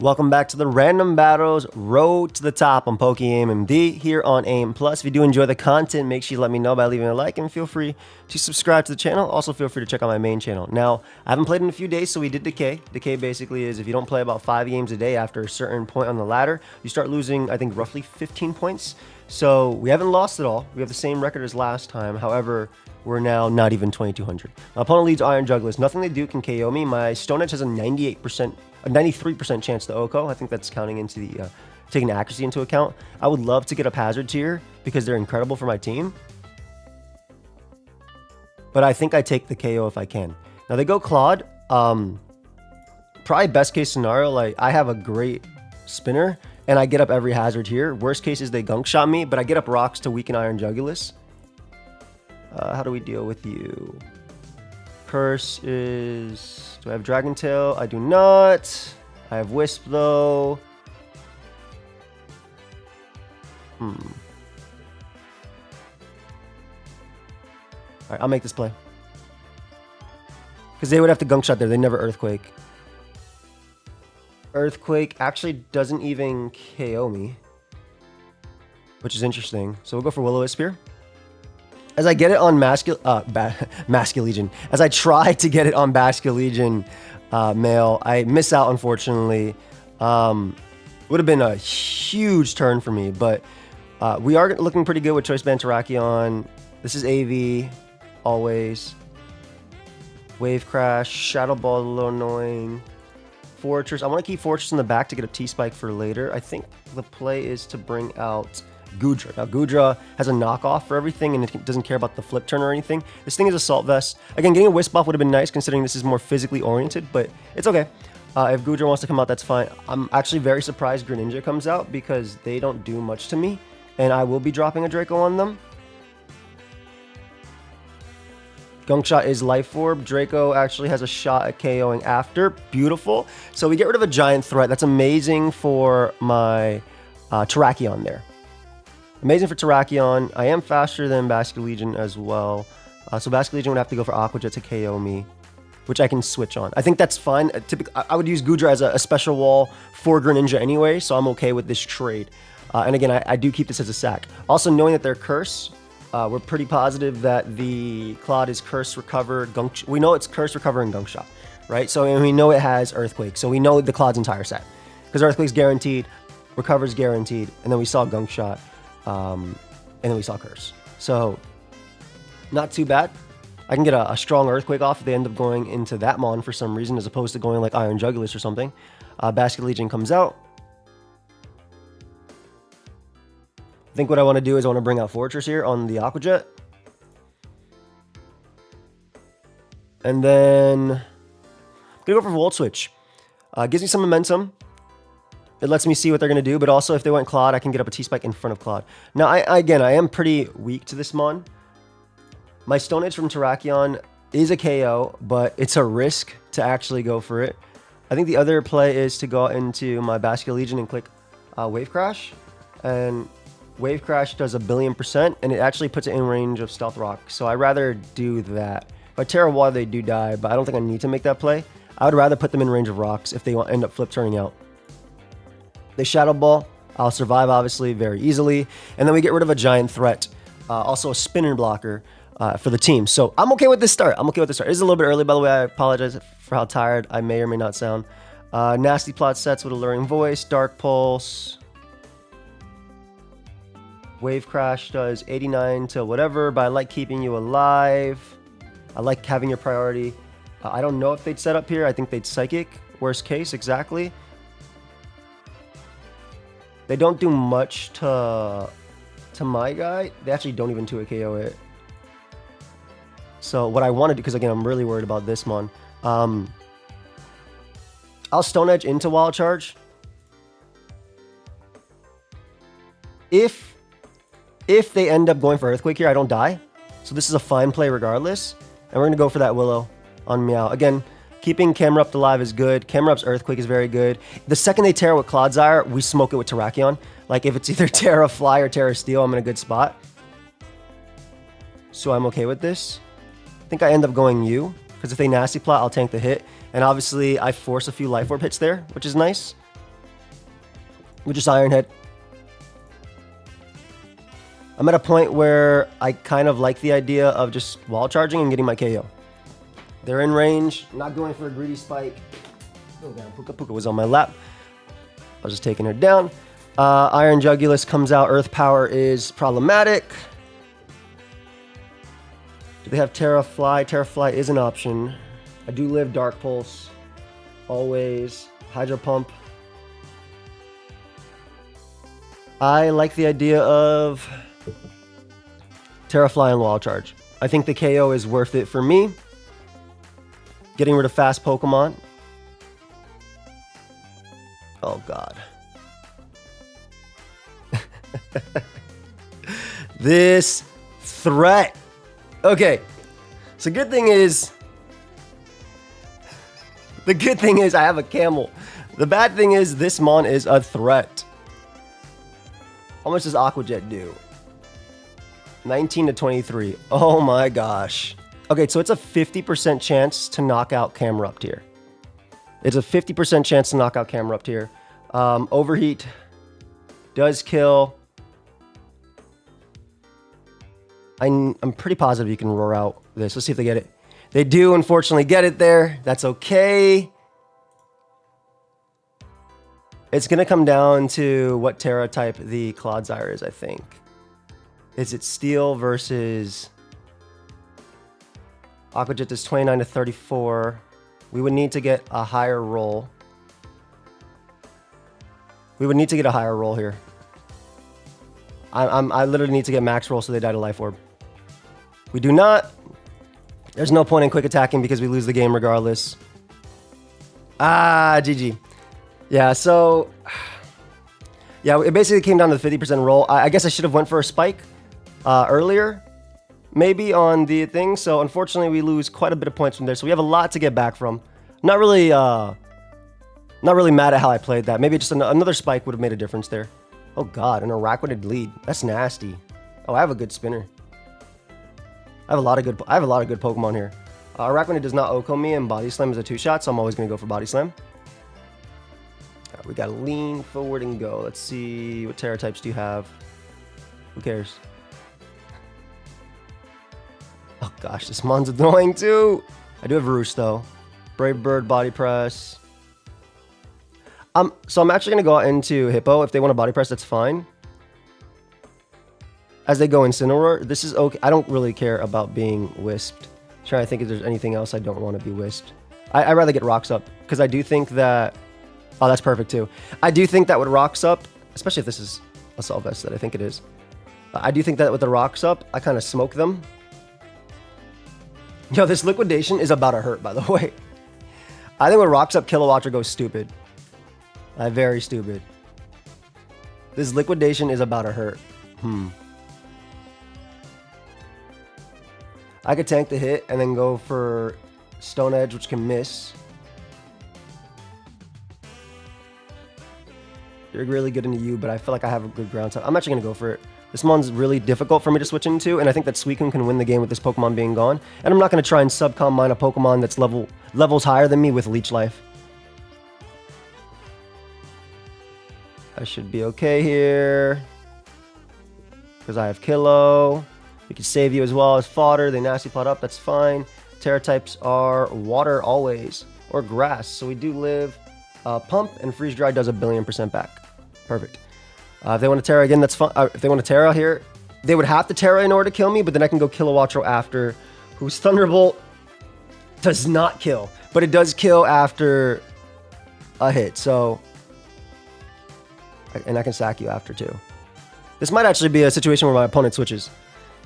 Welcome back to the Random Battles Road to the Top on PokeAimMD here on AIM Plus. If you do enjoy the content, make sure you let me know by leaving a like and feel free to subscribe to the channel. Also, feel free to check out my main channel. Now, I haven't played in a few days, so we did Decay. Decay basically is if you don't play about 5 games a day after a certain point on the ladder, you start losing, I think, roughly 15 points. So we haven't lost at all. We have the same record as last time. However, we're now not even 2200. My opponent leads Iron Jugglers. Nothing they do can KO me. My Stone Edge has a 93% chance to OHKO. I think that's counting into the taking accuracy into account. I would love to get up Hazard Tier because they're incredible for my team. But I think I take the KO if I can. Now they go Claude. Probably best case scenario, like I have a great spinner and I get up every Hazard here. Worst case is they gunk shot me, but I get up rocks to weaken Iron Jugulus. How do we deal with you? Curse is... Do I have Dragon Tail? I do not. I have Wisp though. Alright, I'll make this play. Because they would have to gunk shot there. They never Earthquake. Earthquake actually doesn't even KO me, which is interesting. So we'll go for Will-O-Wisp here. As I get it on Masculegion, as I try to get it on Basculegion male, I miss out, unfortunately. Would have been a huge turn for me, but we are looking pretty good with Choice Band Terrakion. This is AV, always. Wave Crash, Shadow Ball, a little annoying. Fortress, I want to keep Fortress in the back to get a T-Spike for later. I think the play is to bring out Goodra. Now, Goodra has a knockoff for everything, and it doesn't care about the flip turn or anything. This thing is Assault Vest. Again, getting a Wisp buff would have been nice, considering this is more physically oriented, but it's okay. If Goodra wants to come out, that's fine. I'm actually very surprised Greninja comes out, because they don't do much to me, and I will be dropping a Draco on them. Gunk Shot is Life Orb. Draco actually has a shot at KOing after. Beautiful. So we get rid of a giant threat. That's amazing for my Terrakion there. Amazing for Terrakion. I am faster than Basculegion as well. So Basculegion would have to go for Aqua Jet to KO me, which I can switch on. I think that's fine. Typically, I would use Goodra as a special wall for Greninja anyway, so I'm okay with this trade. And again, I do keep this as a sack. Also, knowing that they're Curse, we're pretty positive that the Claude is Curse Recover, Gunk. We know it's Curse Recover and Gunk Shot, right? So and we know it has Earthquake. So we know the Claude's entire set. Because Earthquake's guaranteed, Recover's guaranteed, and then we saw Gunk Shot. And then we saw Curse. So, not too bad. I can get a strong Earthquake off if they end up going into that Mon for some reason, as opposed to going like Iron Jugulus or something. Basculegion comes out. I think what I want to do is I want to bring out Fortress here on the Aqua Jet. And then, I'm going to go for Volt Switch. Gives me some momentum. It lets me see what they're going to do, but also if they went Claude, I can get up a T-Spike in front of Claude. Now, I am pretty weak to this Mon. My Stone Edge from Terrakion is a KO, but it's a risk to actually go for it. I think the other play is to go into my Basculegion and click Wave Crash. And Wave Crash does 1,000,000,000%, and it actually puts it in range of Stealth Rock. So I'd rather do that. If I Terra Water, they do die, but I don't think I need to make that play. I would rather put them in range of rocks if they end up flip turning out. They Shadow Ball. I'll survive, obviously, very easily. And then we get rid of a giant threat. Also a spinner blocker for the team. So I'm okay with this start. I'm okay with this start. It is a little bit early, by the way. I apologize for how tired I may or may not sound. Nasty Plot sets with Alluring Voice. Dark Pulse. Wave Crash does 89 to whatever, but I like keeping you alive. I like having your priority. I don't know if they'd set up here. I think they'd Psychic. Worst case, exactly. They don't do much to my guy. They actually don't even 2 KO it. So what I want to do, because again, I'm really worried about this Mon. I'll Stone Edge into Wild Charge. If they end up going for Earthquake here, I don't die. So this is a fine play regardless. And we're going to go for that Willow on Meow. Again, keeping Camerupt alive is good. Camerupt's Earthquake is very good. The second they Terra with Clodsire, we smoke it with Terrakion. Like, if it's either Terra Fly or Terra Steel, I'm in a good spot. So I'm okay with this. I think I end up going U, because if they Nasty Plot, I'll tank the hit. And obviously, I force a few Life Orb hits there, which is nice. with just Iron Head. I'm at a point where I kind of like the idea of just wall charging and getting my KO. They're in range. I'm not going for a greedy spike. Oh, damn. Puka Puka was on my lap. I was just taking her down. Iron Jugulus comes out. Earth Power is problematic. Do they have Terra Fly? Terra Fly is an option. I do live Dark Pulse. Always. Hydro Pump. I like the idea of Terra Fly and Wall Charge. I think the KO is worth it for me. Getting rid of fast Pokemon. Oh, God. This threat. Okay. So good thing is... The good thing is I have a camel. The bad thing is this Mon is a threat. How much does Aqua Jet do? 19 to 23. Oh my gosh. Okay, so it's a 50% chance to knock out Camerupt here. It's a 50% chance to knock out Camerupt here. Overheat does kill. I'm pretty positive you can roar out this. Let's see if they get it. They do, unfortunately, get it there. That's okay. It's going to come down to what Terra type the Clodsire is, I think. Is it Steel versus... Aqua Jet is 29 to 34. We would need to get a higher roll. We would need to get a higher roll here. I literally need to get max roll so they die to Life Orb. We do not. There's no point in quick attacking because we lose the game regardless. GG. Yeah, so... Yeah, it basically came down to the 50% roll. I guess I should have went for a spike earlier. Maybe on the thing. So unfortunately, we lose quite a bit of points from there. So we have a lot to get back from. Not really mad at how I played that. Maybe just another spike would have made a difference there. Oh God, an Araquanid lead. That's nasty. Oh, I have a good spinner. I have a lot of good Pokemon here. Araquanid does not Oko me, and Body Slam is a 2-shot, so I'm always gonna go for Body Slam. Right, we gotta lean forward and go. Let's see, what Terra types do you have? Who cares? Oh gosh, this Mon's annoying too. I do have Roost though. Brave Bird, Body Press. So I'm actually gonna go out into Hippo. If they want a Body Press, that's fine. As they go Incineroar, this is okay. I don't really care about being Wisped. Trying to think if there's anything else I don't want to be Wisped. I'd rather get Rocks Up because I do think that. Oh, that's perfect too. I do think that with Rocks Up, especially if this is a Solvest that I think it is. I do think that with the Rocks Up, I kind of smoke them. Yo, this Liquidation is about to hurt, by the way. I think when Rocks Up, Kilowattrel goes stupid. Very stupid. This Liquidation is about to hurt. I could tank the hit and then go for Stone Edge, which can miss. You're really good into you, but I feel like I have a good ground type. I'm actually going to go for it. This one's really difficult for me to switch into, and I think that Suicune can win the game with this Pokemon being gone. And I'm not going to try and subcom mine a Pokemon that's levels higher than me with Leech Life. I should be okay here. Because I have Kilo. We can save you as well as fodder. They nasty plot up. That's fine. Terra types are water always. Or grass. So we do live. Pump and Freeze Dry does 1,000,000,000% back. Perfect. If they want to Terra again, that's fine. If they want to Terra here, they would have to Terra in order to kill me. But then I can go Kilowattrel after. Whose Thunderbolt does not kill. But it does kill after a hit. So... And I can sack you after too. This might actually be a situation where my opponent switches.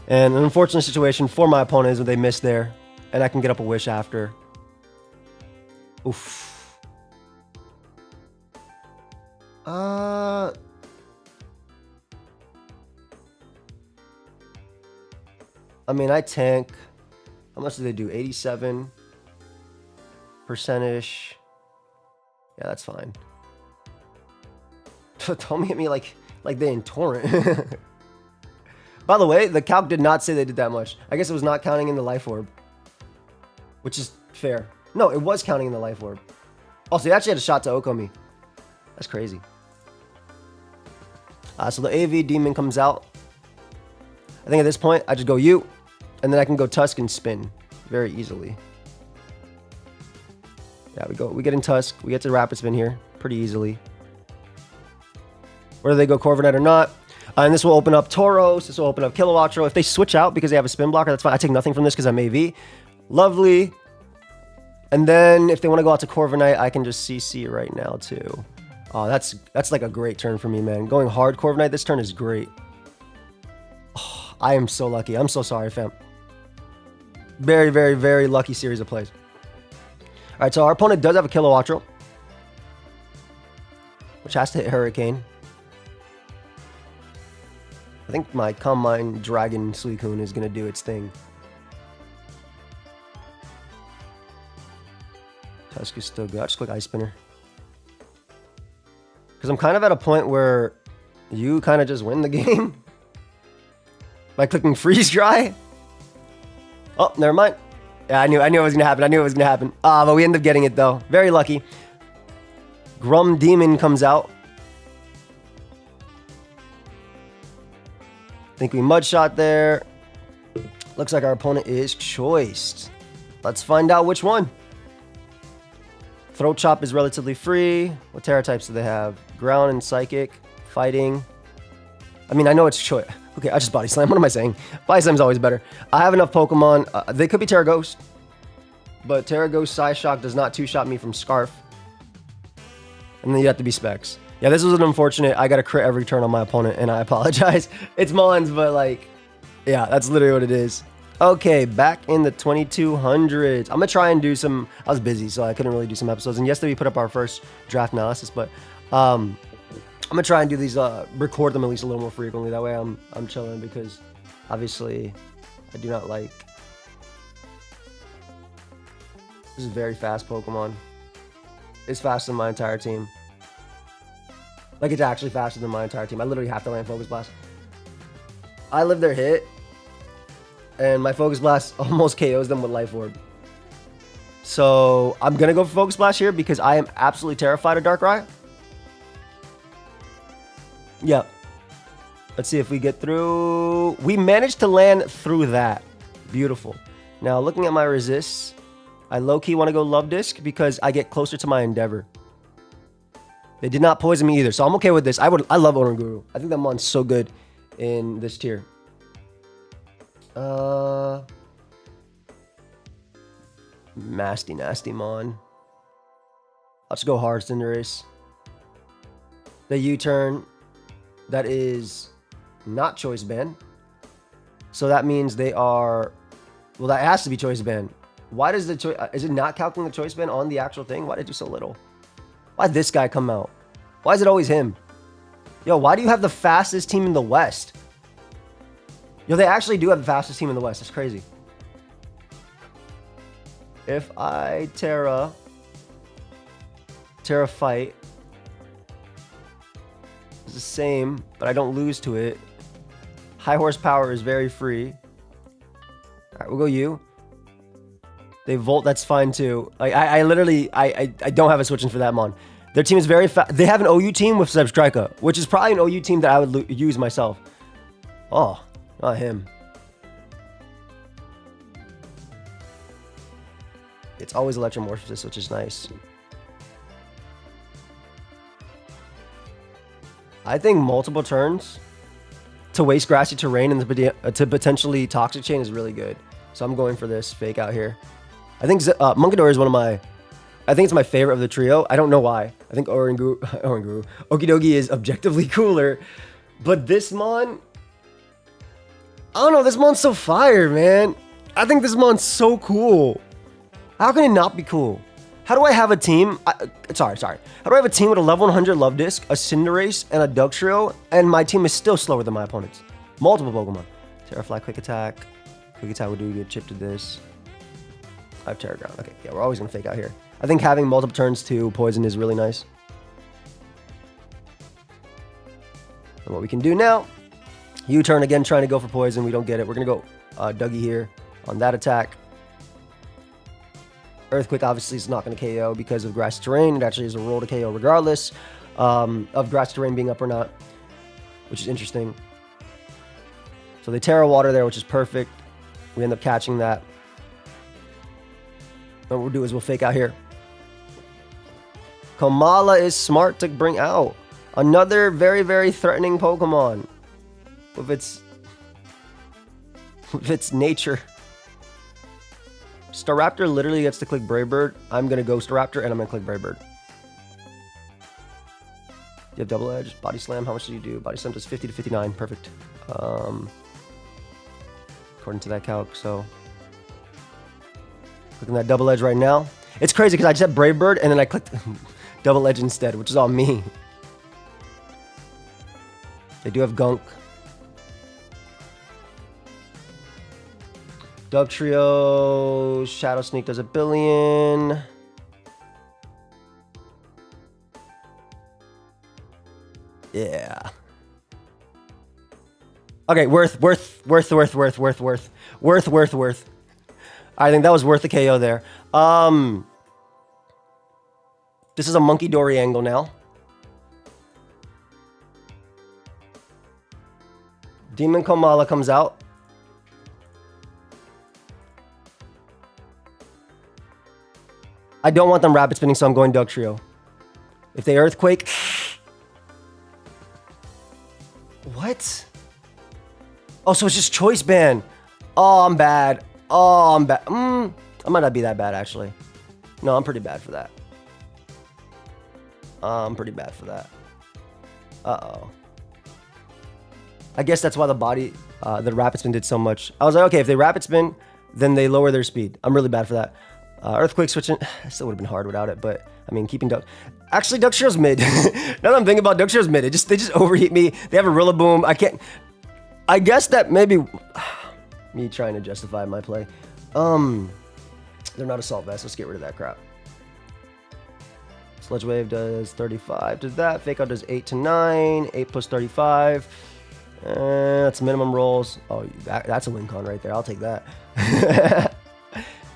And an unfortunate situation for my opponent is when they miss there. And I can get up a Wish after. Oof. I mean, I tank. How much do they do? 87%-ish. Yeah, that's fine. Don't hit me like they in Torrent. By the way, the calc did not say they did that much. I guess it was not counting in the Life Orb. Which is fair. No, it was counting in the Life Orb. Also, they actually had a shot to Oko me. That's crazy. So the AV Demon comes out. I think at this point, I just go U, and then I can go Tusk and spin very easily. Yeah, we get in Tusk. We get to Rapid Spin here pretty easily. Whether they go Corviknight or not. And this will open up Tauros. This will open up Kilowattrel. If they switch out because they have a spin blocker, that's fine. I take nothing from this because I'm AV. Lovely. And then if they want to go out to Corviknight, I can just CC right now too. Oh, that's like a great turn for me, man. Going hard Corviknight this turn is great. Oh, I am so lucky. I'm so sorry, fam. Very, very, very lucky series of plays. All right, so our opponent does have a Kilowattrel, which has to hit Hurricane. I think my Combine Dragon Suicune is going to do its thing. Tusk is still good. I'll just click Ice Spinner. Because I'm kind of at a point where you kind of just win the game by clicking Freeze Dry. Oh, never mind. Yeah, I knew it was going to happen. I knew it was going to happen. But we end up getting it, though. Very lucky. Grum Demon comes out. I think we Mud Shot there. Looks like our opponent is choiced. Let's find out which one. Throat Chop is relatively free. What Terra types do they have? Ground and Psychic. Fighting. I mean, I know it's choice. Okay, I just Body Slam. What am I saying? Body Slam's always better. I have enough Pokemon. They could be Terra Ghost. But Terra Ghost Psyshock does not two-shot me from Scarf. And then you have to be Specs. Yeah, this was an unfortunate. I got to crit every turn on my opponent, and I apologize. It's Mullins, but like, yeah, that's literally what it is. Okay, back in the 2200s. I'm going to try and do some... I was busy, so I couldn't really do some episodes. And yesterday we put up our first draft analysis, but I'm going to try and do these, record them at least a little more frequently. That way I'm chilling because obviously I do not like... This is very fast Pokemon. It's faster than my entire team. Like, it's actually faster than my entire team. I literally have to land Focus Blast. I live their hit, and my Focus Blast almost KOs them with Life Orb. So, I'm going to go for Focus Blast here because I am absolutely terrified of Darkrai. Yeah. Let's see if we get through. We managed to land through that. Beautiful. Now, looking at my resists, I low-key want to go Love Disc because I get closer to my Endeavor. They did not poison me either, so I'm okay with this. I love Oranguru. I think that mon's so good in this tier. Nasty mon. I'll just go hard Cinderace. The U-turn. That is not Choice Band. So that means they are... Well, that has to be Choice Band. Why does the choice... Is it not calculating the Choice Band on the actual thing? Why did it do so little? Why'd this guy come out? Why is it always him? Yo, why do you have the fastest team in the West? Yo, they actually do have the fastest team in the West. That's crazy. If I Terra Fight, it's the same, but I don't lose to it. High horsepower is very free. All right, we'll go U. They Volt, that's fine too. Like I literally don't have a switching for that mon. Their team is very fast. They have an OU team with Zebstrika, which is probably an OU team that I would use myself. Oh, not him. It's always Electromorphosis, which is nice. I think multiple turns to waste Grassy Terrain and to potentially Toxic Chain is really good. So I'm going for this fake out here. I think Munkidor is one of my... I think it's my favorite of the trio. I don't know why. I think Oranguru, Okidogi is objectively cooler. But this mon... I don't know, this mon's so fire, man. I think this mon's so cool. How can it not be cool? How do I have a team... Sorry. How do I have a team with a level 100 Love Disc, a Cinderace, and a Dugtrio, and my team is still slower than my opponents? Multiple Pokemon. Terrafly, Quick Attack. Quick Attack would do a good chip to this. I have Terra Ground. Okay, yeah, we're always going to fake out here. I think having multiple turns to poison is really nice. And what we can do now, U-turn again, trying to go for poison. We don't get it. We're going to go Dougie here on that attack. Earthquake obviously is not going to KO because of Grass Terrain. It actually is a roll to KO regardless of Grass Terrain being up or not. which is interesting. So they Terra Water there, which is perfect. We end up catching that. What we'll do is we'll fake out here. Kamala is smart to bring out. Another very, very threatening Pokemon. With its nature. Staraptor literally gets to click Brave Bird. I'm going to go Staraptor and I'm going to click Brave Bird. You have Double Edge. Body Slam, how much do you do? Body Slam does 50 to 59. Perfect. According to that calc, so. Clicking that Double Edge right now. It's crazy because I just had Brave Bird and then I clicked Double Edge instead, which is all me. They do have Gunk. Dug Trio, Shadow Sneak does 1 billion. Yeah. Okay, worth. I think that was worth the KO there. This is a Monkey Dory angle now. Demon Komala comes out. I don't want them rapid spinning, so I'm going Dug Trio. If they Earthquake... What? Oh, so it's just Choice Band. Oh, I'm bad. Oh, I'm bad. I might not be that bad, actually. No, I'm pretty bad for that. I'm pretty bad for that. Uh-oh. I guess that's why the Rapid Spin did so much. I was like, okay, if they Rapid Spin, then they lower their speed. I'm really bad for that. Earthquake switching, still would have been hard without it, but I mean, keeping Duck. Actually, Duck Shield's mid. Now that I'm thinking about Duck Shield's mid, they just overheat me. They have a Rillaboom. I guess that maybe me trying to justify my play. They're not Assault Vest. Let's get rid of that crap. Sludge Wave does 35 to that. Fake Out does 8 to 9. 8 plus 35. That's minimum rolls. Oh, that's a win con right there. I'll take that.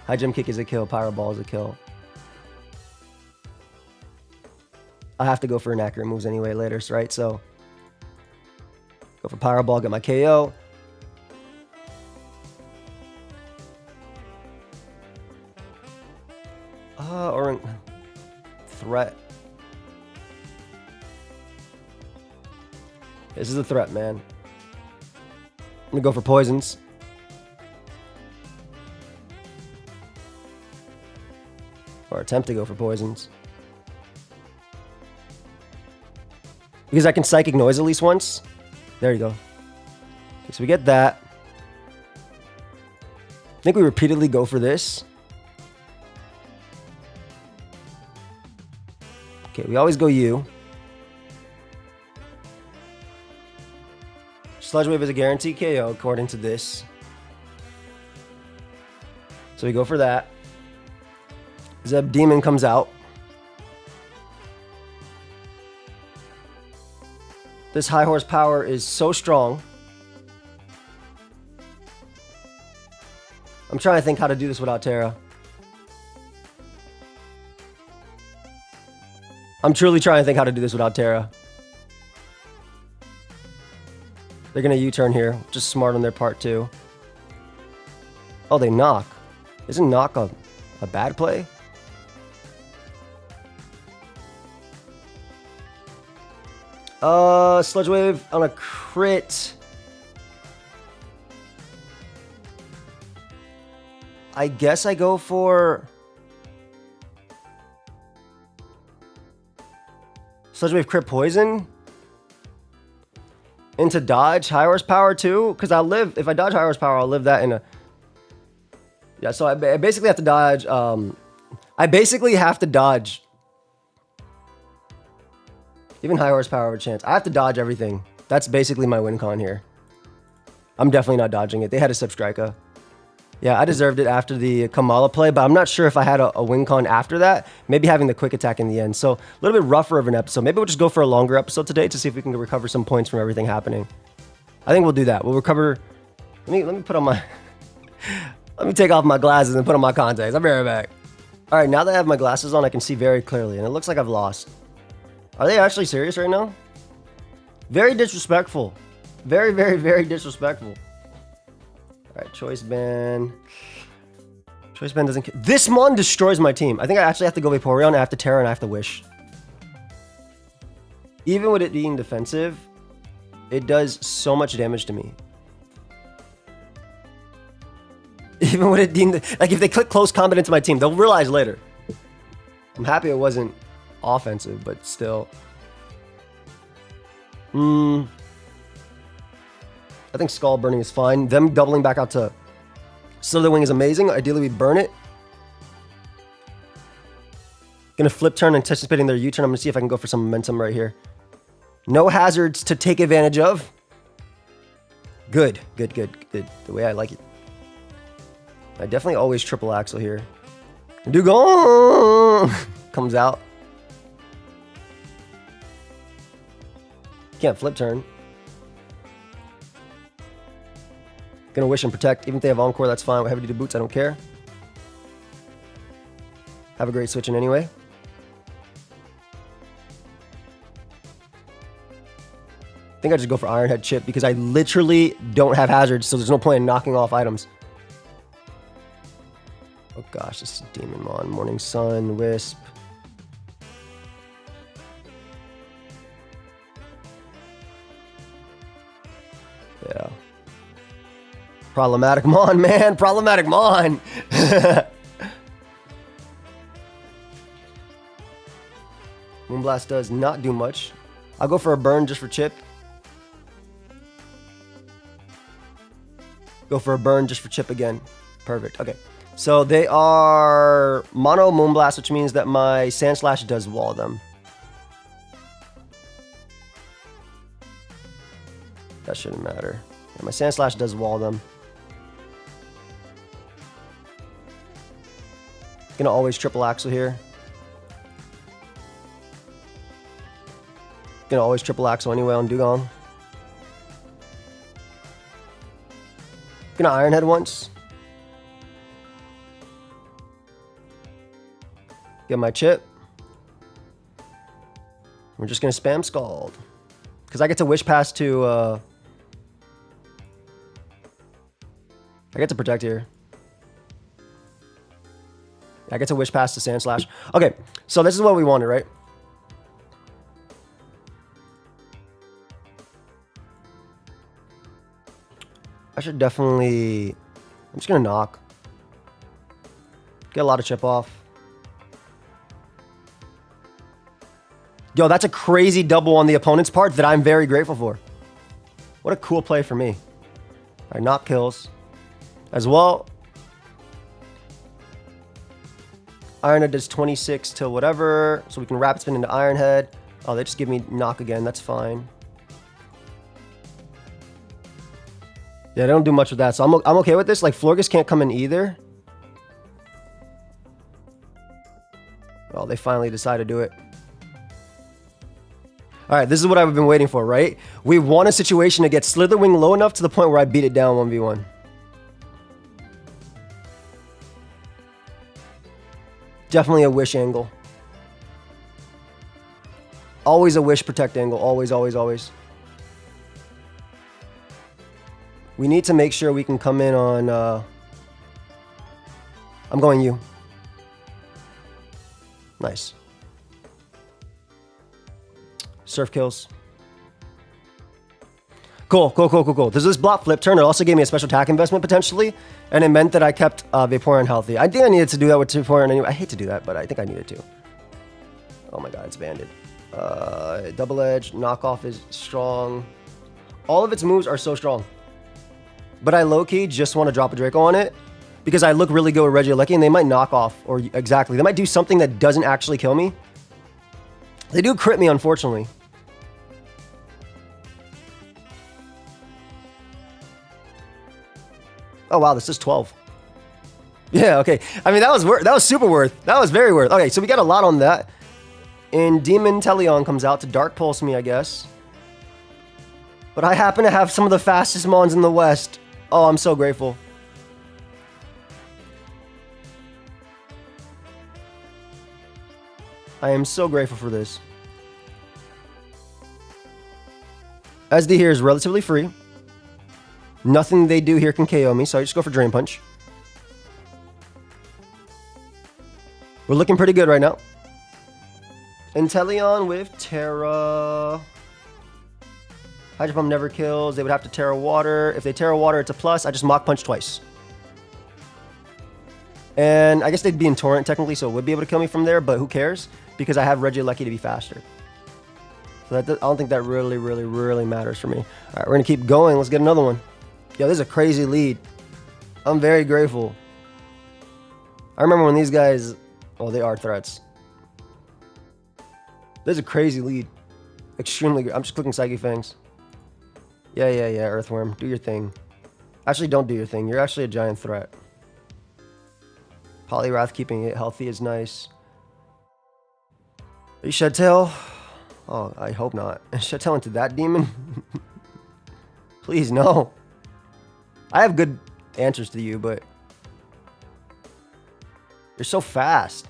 High Jump Kick is a kill. Pyro Ball is a kill. I have to go for inaccurate moves anyway later, right? So, go for Pyro Ball, get my KO. Or threat. This is a threat, man. I'm gonna go for poisons. Or attempt to go for poisons. Because I can Psychic Noise at least once. There you go. Okay, so we get that. I think we repeatedly go for this. Okay, we always go U. Sludge Wave is a guaranteed KO according to this. So we go for that. Zeb Demon comes out. This high horsepower is so strong. I'm trying to think how to do this without Terra. I'm truly trying to think how to do this without Terra. They're going to U-turn here. Just smart on their part, too. Oh, they knock. Isn't knock a bad play? Sludge Wave on a crit. I guess I go for... Sludge Wave crit poison? Into dodge high horsepower too? Because I'll live... If I dodge high horsepower, I'll live that in a... Yeah, so I basically have to dodge... I basically have to dodge... Even high horsepower have a chance. I have to dodge everything. That's basically my win con here. I'm definitely not dodging it. They had a Substrika. Yeah, I deserved it after the Kamala play, but I'm not sure if I had a win con after that. Maybe having the quick attack in the end. So a little bit rougher of an episode. Maybe we'll just go for a longer episode today to see if we can recover some points from everything happening. I think we'll do that. We'll recover... Let me put on my... Let me take off my glasses and put on my contacts. I'll be right back. All right, now that I have my glasses on, I can see very clearly, and it looks like I've lost. Are they actually serious right now? Very disrespectful. Very, very, very disrespectful. All right, choice ban. Choice ban doesn't... This Mon destroys my team. I think I actually have to go Vaporeon, I have to Terra, and I have to Wish. Even with it being defensive, it does so much damage to me. Even with it being... Like, if they click close combat into my team, they'll realize later. I'm happy it wasn't offensive, but still. I think Skull Burning is fine. Them doubling back out to Slitherwing is amazing. Ideally, we burn it. Gonna flip turn, anticipating their U-turn. I'm gonna see if I can go for some momentum right here. No hazards to take advantage of. Good, good, good, good. The way I like it. I definitely always triple axle here. Dugong comes out. Can't flip turn. Gonna Wish and Protect. Even if they have Encore, that's fine. With heavy duty boots, I don't care. Have a great switching anyway. I think I just go for Iron Head Chip because I literally don't have hazards, so there's no point in knocking off items. Oh gosh, this is Demon Mon. Morning Sun, Wisp. Yeah. Problematic Mon, man. Problematic Mon. Moonblast does not do much. I'll go for a burn just for Chip. Go for a burn just for Chip again. Perfect. Okay. So they are Mono Moonblast, which means that my Sand Slash does wall them. That shouldn't matter. Yeah, my Sand Slash does wall them. Gonna always triple axle here. Gonna always triple axle anyway on Dugong. Gonna Iron Head once. Get my Chip. We're just gonna spam Scald. Because I get to Wish Pass to I get to Protect here. I get to Wish Pass to Sand Slash. Okay, so this is what we wanted, right? I should definitely... I'm just gonna knock. Get a lot of chip off. Yo, that's a crazy double on the opponent's part that I'm very grateful for. What a cool play for me. All right, knock kills. As well... Iron Head does 26 to whatever, so we can Rapid Spin into Iron Head. Oh, they just give me knock again. That's fine. Yeah, they don't do much with that, so I'm okay with this. Like, Florges can't come in either. Oh, they finally decide to do it. All right, this is what I've been waiting for, right? We want a situation to get Slitherwing low enough to the point where I beat it down 1v1. Definitely a Wish angle. Always a Wish Protect angle. Always, always, always. We need to make sure we can come in on... I'm going you. Nice. Surf kills. Cool, cool, cool, cool, cool. Does this block flip turn? It also gave me a special attack investment potentially, and it meant that I kept Vaporeon healthy. I think I needed to do that with Vaporeon anyway. I hate to do that, but I think I needed to. Oh my god, it's banded. Double Edge, knockoff is strong. All of its moves are so strong. But I low-key just want to drop a Draco on it because I look really good with Regieleki, and they might knock off, or exactly. They might do something that doesn't actually kill me. They do crit me, unfortunately. Oh wow, this is 12. Yeah, okay. I mean, that was super worth. That was very worth. Okay, so we got a lot on that. And Demon Teleon comes out to Dark Pulse me, I guess. But I happen to have some of the fastest Mons in the West. Oh, I'm so grateful. I am so grateful for this. SD here is relatively free. Nothing they do here can KO me, so I just go for Drain Punch. We're looking pretty good right now. Inteleon with Terra. Hydro Pump never kills. They would have to Terra Water. If they Terra Water, it's a plus. I just Mach Punch twice. And I guess they'd be in Torrent technically, so it would be able to kill me from there, but who cares? Because I have Regieleki to be faster. So I don't think that really matters for me. All right, we're going to keep going. Let's get another one. Yo, this is a crazy lead. I'm very grateful. I remember when these guys... Oh, they are threats. This is a crazy lead. Extremely good. I'm just clicking Psychic Fangs. Yeah, Earthworm. Do your thing. Actually, don't do your thing. You're actually a giant threat. Poliwrath keeping it healthy is nice. Are you Shed Tail? Oh, I hope not. Shed Tail into that demon? Please, no. I have good answers to you, but... You're so fast.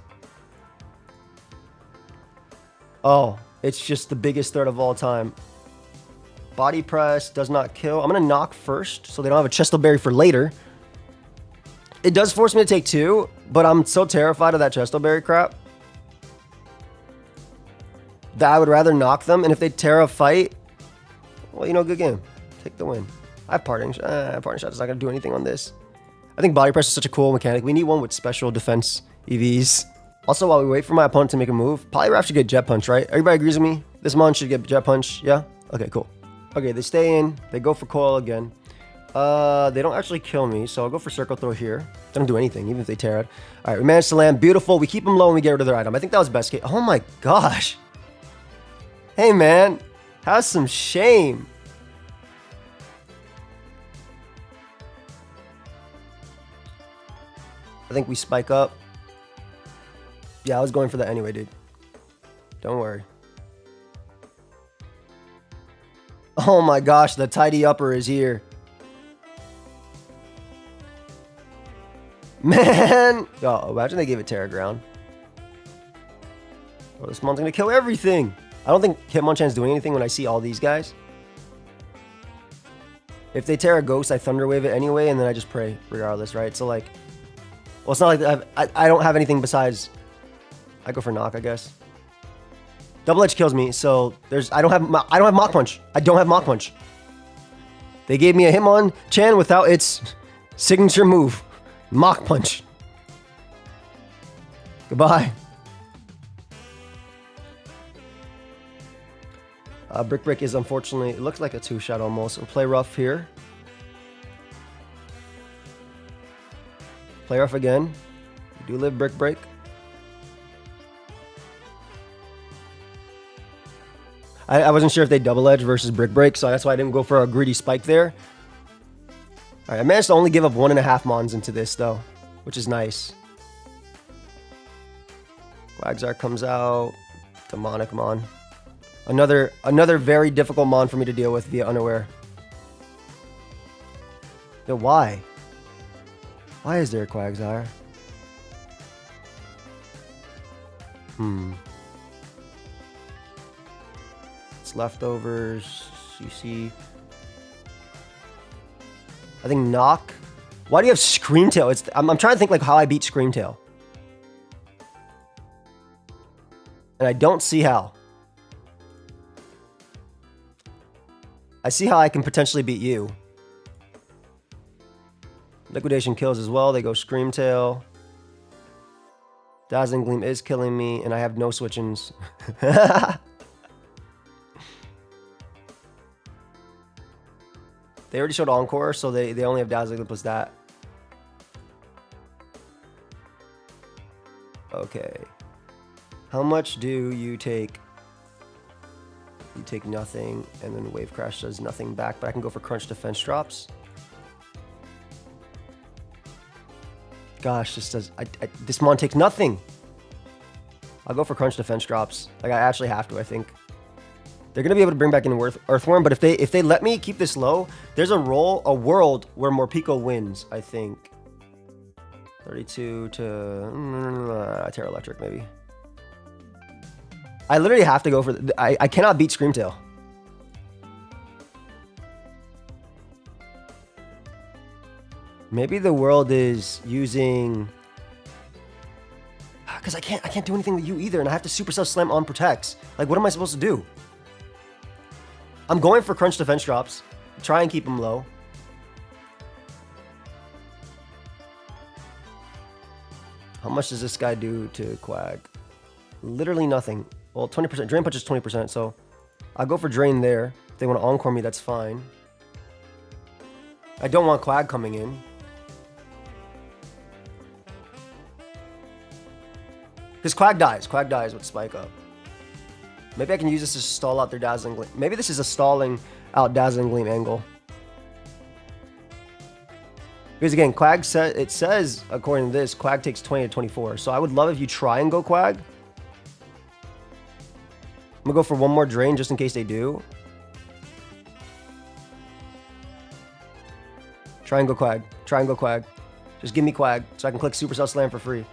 Oh, it's just the biggest threat of all time. Body Press does not kill. I'm going to knock first, so they don't have a Chesto Berry for later. It does force me to take 2, but I'm so terrified of that Chesto Berry crap that I would rather knock them. And if they Terra Fight, well, you know, good game. Take the win. I have Parting Shot. Parting Shot is not going to do anything on this. I think Body Press is such a cool mechanic. We need one with special defense EVs. Also, while we wait for my opponent to make a move, Poliwrath should get Jet Punch, right? Everybody agrees with me? This mon should get Jet Punch, yeah? Okay, cool. Okay, they stay in. They go for Coil again. They don't actually kill me, so I'll go for Circle Throw here. They don't do anything, even if they tear it. All right, we managed to land. Beautiful. We keep them low and we get rid of their item. I think that was best case. Oh my gosh. Hey, man. Have some shame. I think we spike up. Yeah, I was going for that anyway, dude. Don't worry. Oh my gosh, the tidy upper is here. Man! Oh, imagine they gave it Terra Ground. Oh, this mon's gonna kill everything. I don't think Hitmonchan's doing anything when I see all these guys. If they Terra Ghost, I Thunder Wave it anyway, and then I just pray regardless, right? So like... Well, it's not like I don't have anything besides... I go for Knock, I guess. Double Edge kills me, so there's... I don't have Mach Punch. I don't have Mach Punch. They gave me a Hitmonchan without its signature move. Mach Punch. Goodbye. Brick Break is unfortunately... It looks like a 2-shot almost. We'll play rough here. Play rough again. We do live Brick Break. I wasn't sure if they Double Edge versus Brick Break, so that's why I didn't go for a greedy spike there. Alright, I managed to only give up 1.5 Mons into this, though, which is nice. Quagsire comes out. Demonic Mon. Another very difficult Mon for me to deal with via Unaware. Yo, why? Why is there a Quagsire? It's leftovers. CC. I think Knock. Why do you have Screamtail? I'm trying to think like how I beat Screamtail. And I don't see how. I see how I can potentially beat you. Liquidation kills as well. They go Screamtail. Dazzling Gleam is killing me, and I have no switch-ins. They already showed Encore, so they only have Dazzling Gleam plus that. Okay. How much do you take? You take nothing, and then Wave Crash does nothing back, but I can go for Crunch Defense drops. Gosh, this Mon takes nothing. I'll go for Crunch Defense drops. Like, I actually have to, I think. They're going to be able to bring back in Earthworm, but if they let me keep this low, there's a world where Morpeko wins, I think. 32 to... Terra Electric, maybe. I literally have to go for... I cannot beat Screamtail. Maybe the world is using... Because I can't do anything with you either, and I have to Supercell Slam on protects. Like, what am I supposed to do? I'm going for crunch defense drops. Try and keep them low. How much does this guy do to Quag? Literally nothing. Well, 20%. Drain Punch is 20%, so I'll go for Drain there. If they want to Encore me, that's fine. I don't want Quag coming in. Because Quag dies. Quag dies with Spike Up. Maybe I can use this to stall out their Dazzling Gleam. Maybe this is a stalling out Dazzling Gleam angle. Because again, Quag it says, according to this, Quag takes 20 to 24. So I would love if you try and go Quag. I'm going to go for one more Drain just in case they do. Try and go Quag. Try and go Quag. Just give me Quag so I can click Supercell Slam for free.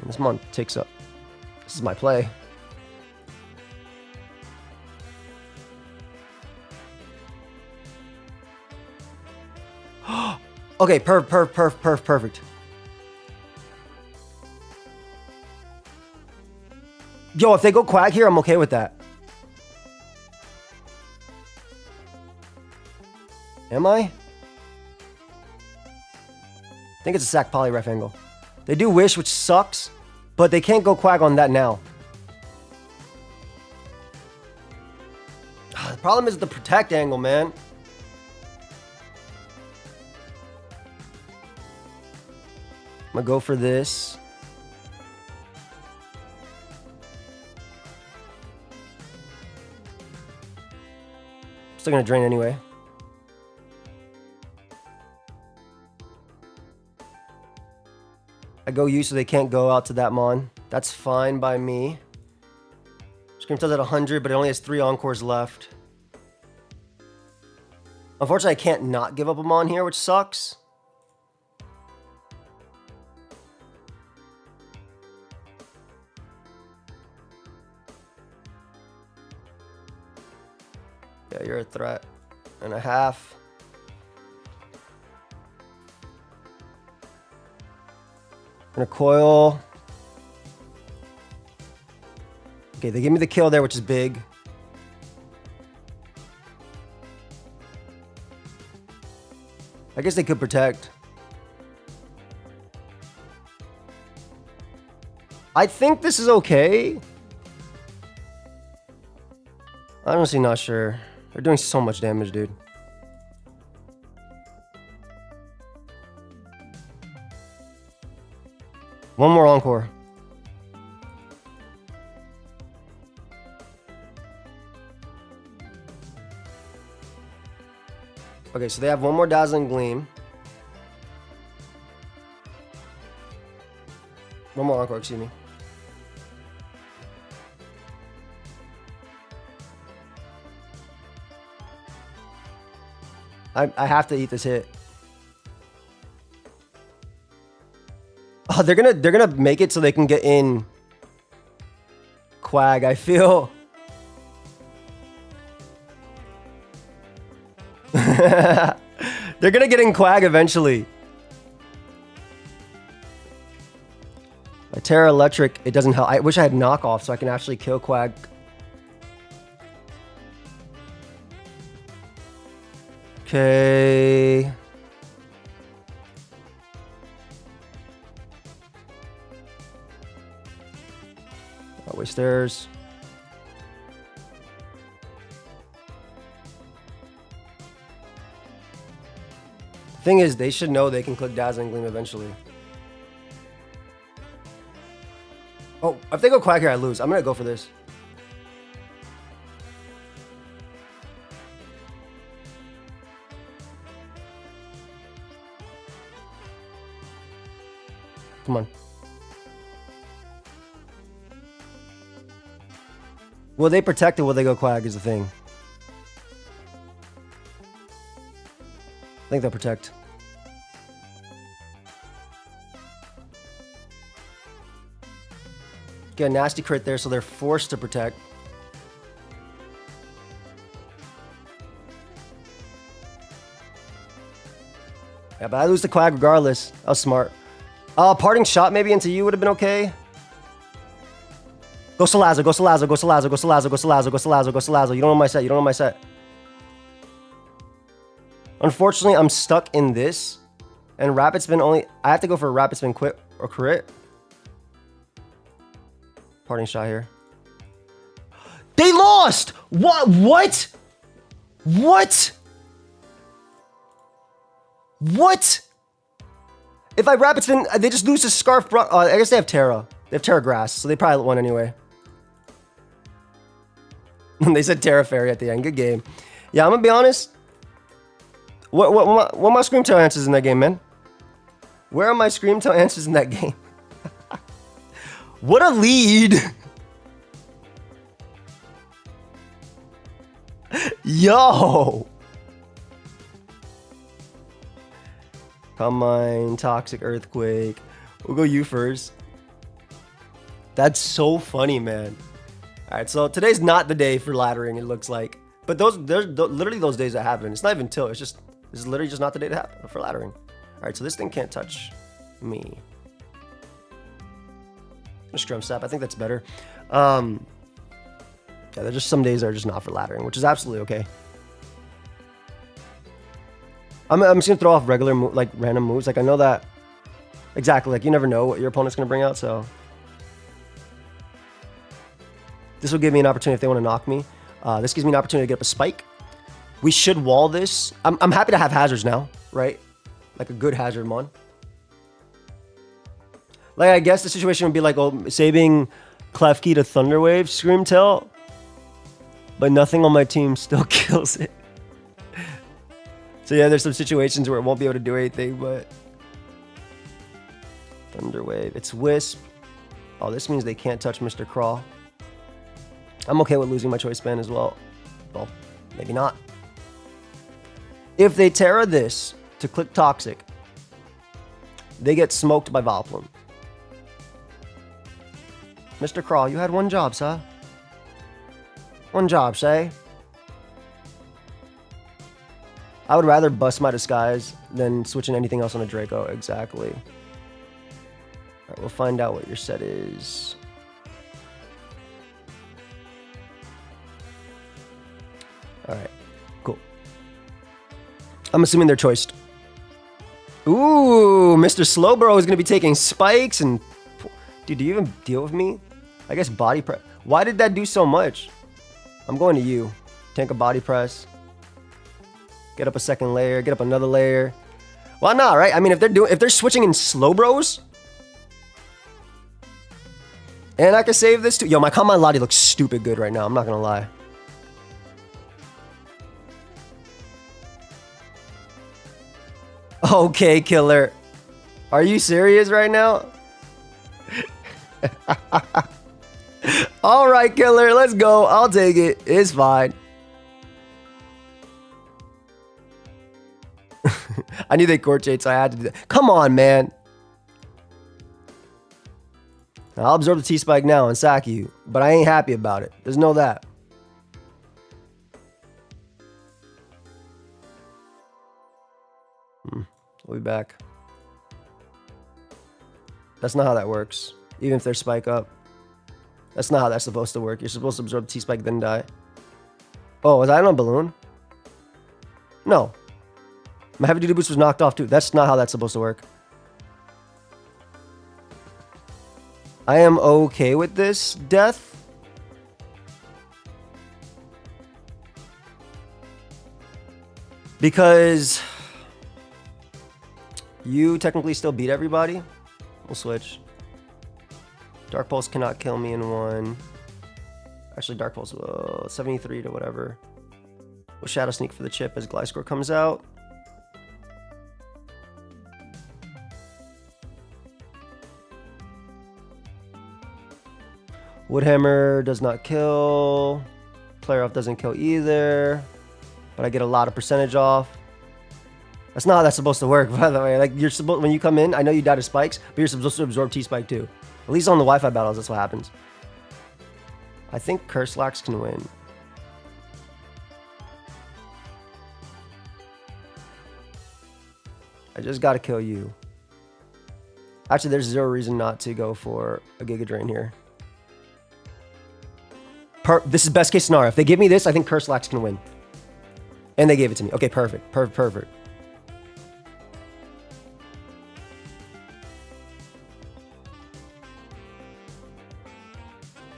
And this Mon takes up. This is my play. Okay, perfect. Yo, if they go Quag here, I'm okay with that. Am I? I think it's a sack Polyref angle. They do Wish, which sucks, but they can't go Quag on that now. The problem is the Protect angle, man. I'm gonna go for this. Still gonna Drain anyway. I go you so they can't go out to that Mon. That's fine by me. Scream Tail's at 100, but it only has 3 Encores left. Unfortunately, I can't not give up a Mon here, which sucks. Yeah, you're a threat and a half. Gonna coil. Okay, they give me the kill there, which is big. I guess they could protect. I think this is okay. I'm honestly not sure. They're doing so much damage, dude. One more Encore. Okay, so they have one more Dazzling Gleam. One more Encore, excuse me. I have to eat this hit. Oh, they're gonna make it so they can get in Quag, I feel. They're gonna get in Quag eventually. My Terra Electric, it doesn't help. I wish I had knockoff so I can actually kill Quag. Okay. That way stairs. The thing is, they should know they can click Dazzling Gleam eventually. Oh, if they go Quag here, I lose. I'm gonna go for this. Come on. Will they protect it? Will they go Quag is the thing. I think they'll protect. Get a nasty crit there, so they're forced to protect. Yeah, but I lose the Quag regardless. That was smart. Parting shot maybe into you would have been okay. Go Salazo, go Salazo, go Salazo, go Salazo, go Salazo, go Salazo, go Salazo. You don't know my set, you don't know my set. Unfortunately, I'm stuck in this. And Rapid Spin only... I have to go for a Rapid Spin quit or crit. Parting shot here. They lost! What? What? What? What? If I Rapid Spin, they just lose to Scarf. I guess they have Terra. They have Terra Grass, so they probably won anyway. They said Terra Fairy at the end. Good game. Yeah, I'm gonna be honest. What are my Screamtail answers in that game, man? Where are my Screamtail answers in that game? What a lead! Yo! Come on, Toxic Earthquake. We'll go you first. That's so funny, man. All right, so today's not the day for laddering, it looks like. But there's literally those days that happen. It's not even till, this is literally just not the day to happen for laddering. All right, so this thing can't touch me. Scrum Sap, I think that's better. Yeah, there's just some days that are just not for laddering, which is absolutely okay. I'm just gonna throw off regular, like random moves. Like I know that exactly. Like you never know what your opponent's gonna bring out, so this will give me an opportunity if they want to knock me. This gives me an opportunity to get up a spike. We should wall this. I'm happy to have hazards now, right? Like a good hazard mon. Like I guess the situation would be like, oh, saving Klefki to Thunderwave, Screamtail, but nothing on my team still kills it. So yeah, there's some situations where it won't be able to do anything, but Thunderwave. It's Wisp. Oh, this means they can't touch Mr. Craw. I'm okay with losing my choice band as well. Well, maybe not. If they Terra this to click Toxic, they get smoked by Vileplume. Mr. Craw, you had one job, sir. One job, say. I would rather bust my disguise than switching anything else on a Draco. Exactly. All right, we'll find out what your set is. All right, cool. I'm assuming they're choiced. Ooh, Mr. Slowbro is going to be taking spikes and... Dude, do you even deal with me? I guess body press. Why did that do so much? I'm going to you. Tank a body press. Get up a second layer. Get up another layer. Why not, right? I mean, if they're switching in Slowbros, and I can save this too. Yo, my Combine Lottie looks stupid good right now. I'm not gonna lie. Okay, killer. Are you serious right now? All right, killer. Let's go. I'll take it. It's fine. I knew they court chase, so I had to do that. Come on, man. I'll absorb the T-Spike now and sack you, but I ain't happy about it. There's no that. We'll be back. That's not how that works. Even if they're spike up. That's not how that's supposed to work. You're supposed to absorb T-Spike, then die. Oh, was I on a balloon? No. My heavy duty boost was knocked off too. That's not how that's supposed to work. I am okay with this death. Because you technically still beat everybody. We'll switch. Dark Pulse cannot kill me in one. Actually, Dark Pulse 73 to whatever. We'll Shadow Sneak for the chip as Gliscor comes out. Woodhammer does not kill. Player off doesn't kill either. But I get a lot of percentage off. That's not how that's supposed to work, by the way. Like you're supposed, when you come in, I know you die to spikes, but you're supposed to absorb T-Spike too. At least on the Wi-Fi battles, that's what happens. I think Curselax can win. I just gotta kill you. Actually, there's zero reason not to go for a Giga Drain here. This is best case scenario. If they give me this, I think Curse Lax can win. And they gave it to me. Okay, perfect. Perfect.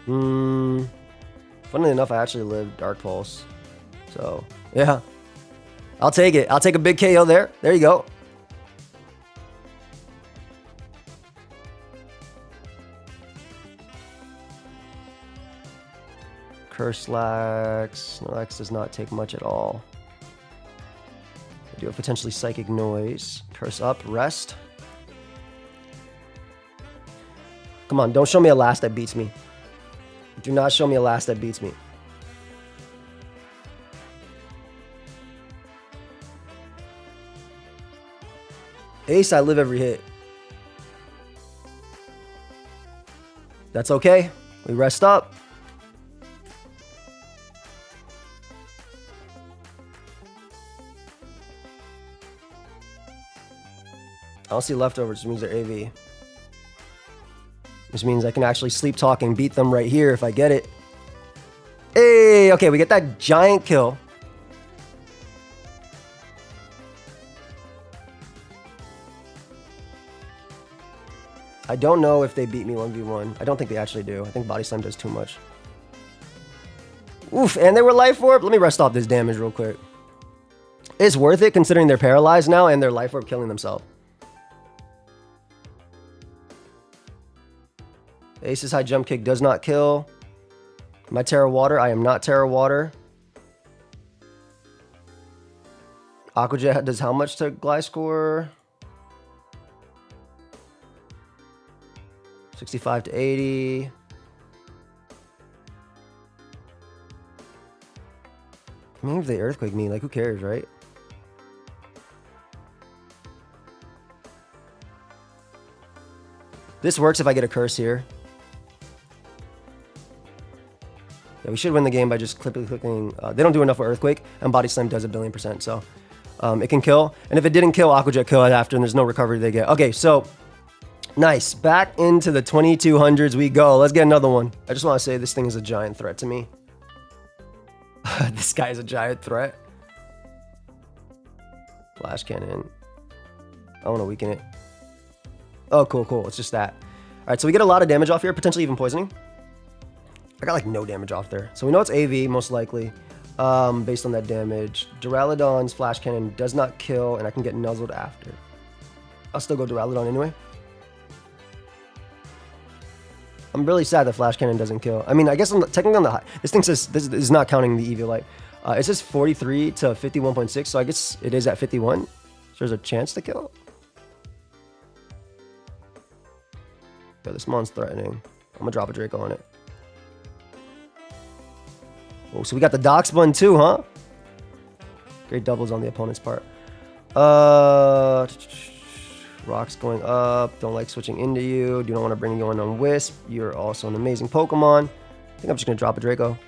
Funnily enough, I actually lived Dark Pulse. So, yeah. I'll take it. I'll take a big KO there. There you go. Curse Lax. Lax does not take much at all. I do have potentially Psychic Noise. Curse up. Rest. Come on, don't show me a last that beats me. Do not show me a last that beats me. Ace, I live every hit. That's okay. We rest up. I don't see leftovers, which means they're AV. Which means I can actually sleep talk and beat them right here if I get it. Hey, okay, we get that giant kill. I don't know if they beat me 1v1. I don't think they actually do. I think Body Slam does too much. Oof, and they were Life Orb. Let me rest off this damage real quick. It's worth it considering they're paralyzed now and they're Life Orb killing themselves. Ace's high jump kick does not kill. My Terra Water, I am not Terra Water. Aqua Jet does how much to Gliscor? 65 to 80. I mean, if they Earthquake me, like, who cares, right? This works if I get a curse here. Yeah, we should win the game by just clicking. They don't do enough for Earthquake, and Body Slam does 1,000,000,000%, so it can kill. And if it didn't kill, Aqua Jet kill it after, and there's no recovery they get. Okay, so nice. Back into the 2200s we go. Let's get another one. I just want to say this thing is a giant threat to me. This guy is a giant threat. Flash Cannon. I want to weaken it. Oh, cool. It's just that. All right, so we get a lot of damage off here, potentially even poisoning. I got like no damage off there. So we know it's AV, most likely, based on that damage. Duraludon's Flash Cannon does not kill, and I can get nuzzled after. I'll still go Duraludon anyway. I'm really sad that Flash Cannon doesn't kill. I mean, I guess technically on the high, this thing says, this is not counting the EV Light. It says 43 to 51.6, so I guess it is at 51. So there's a chance to kill. Yo, this mon's threatening. I'm gonna drop a Draco on it. Oh, so we got the Dox Bun too, huh? Great doubles on the opponent's part. Rock's going up. Don't like switching into you. Do not want to bring you in on Wisp. You're also an amazing Pokemon. I think I'm just gonna drop a Draco.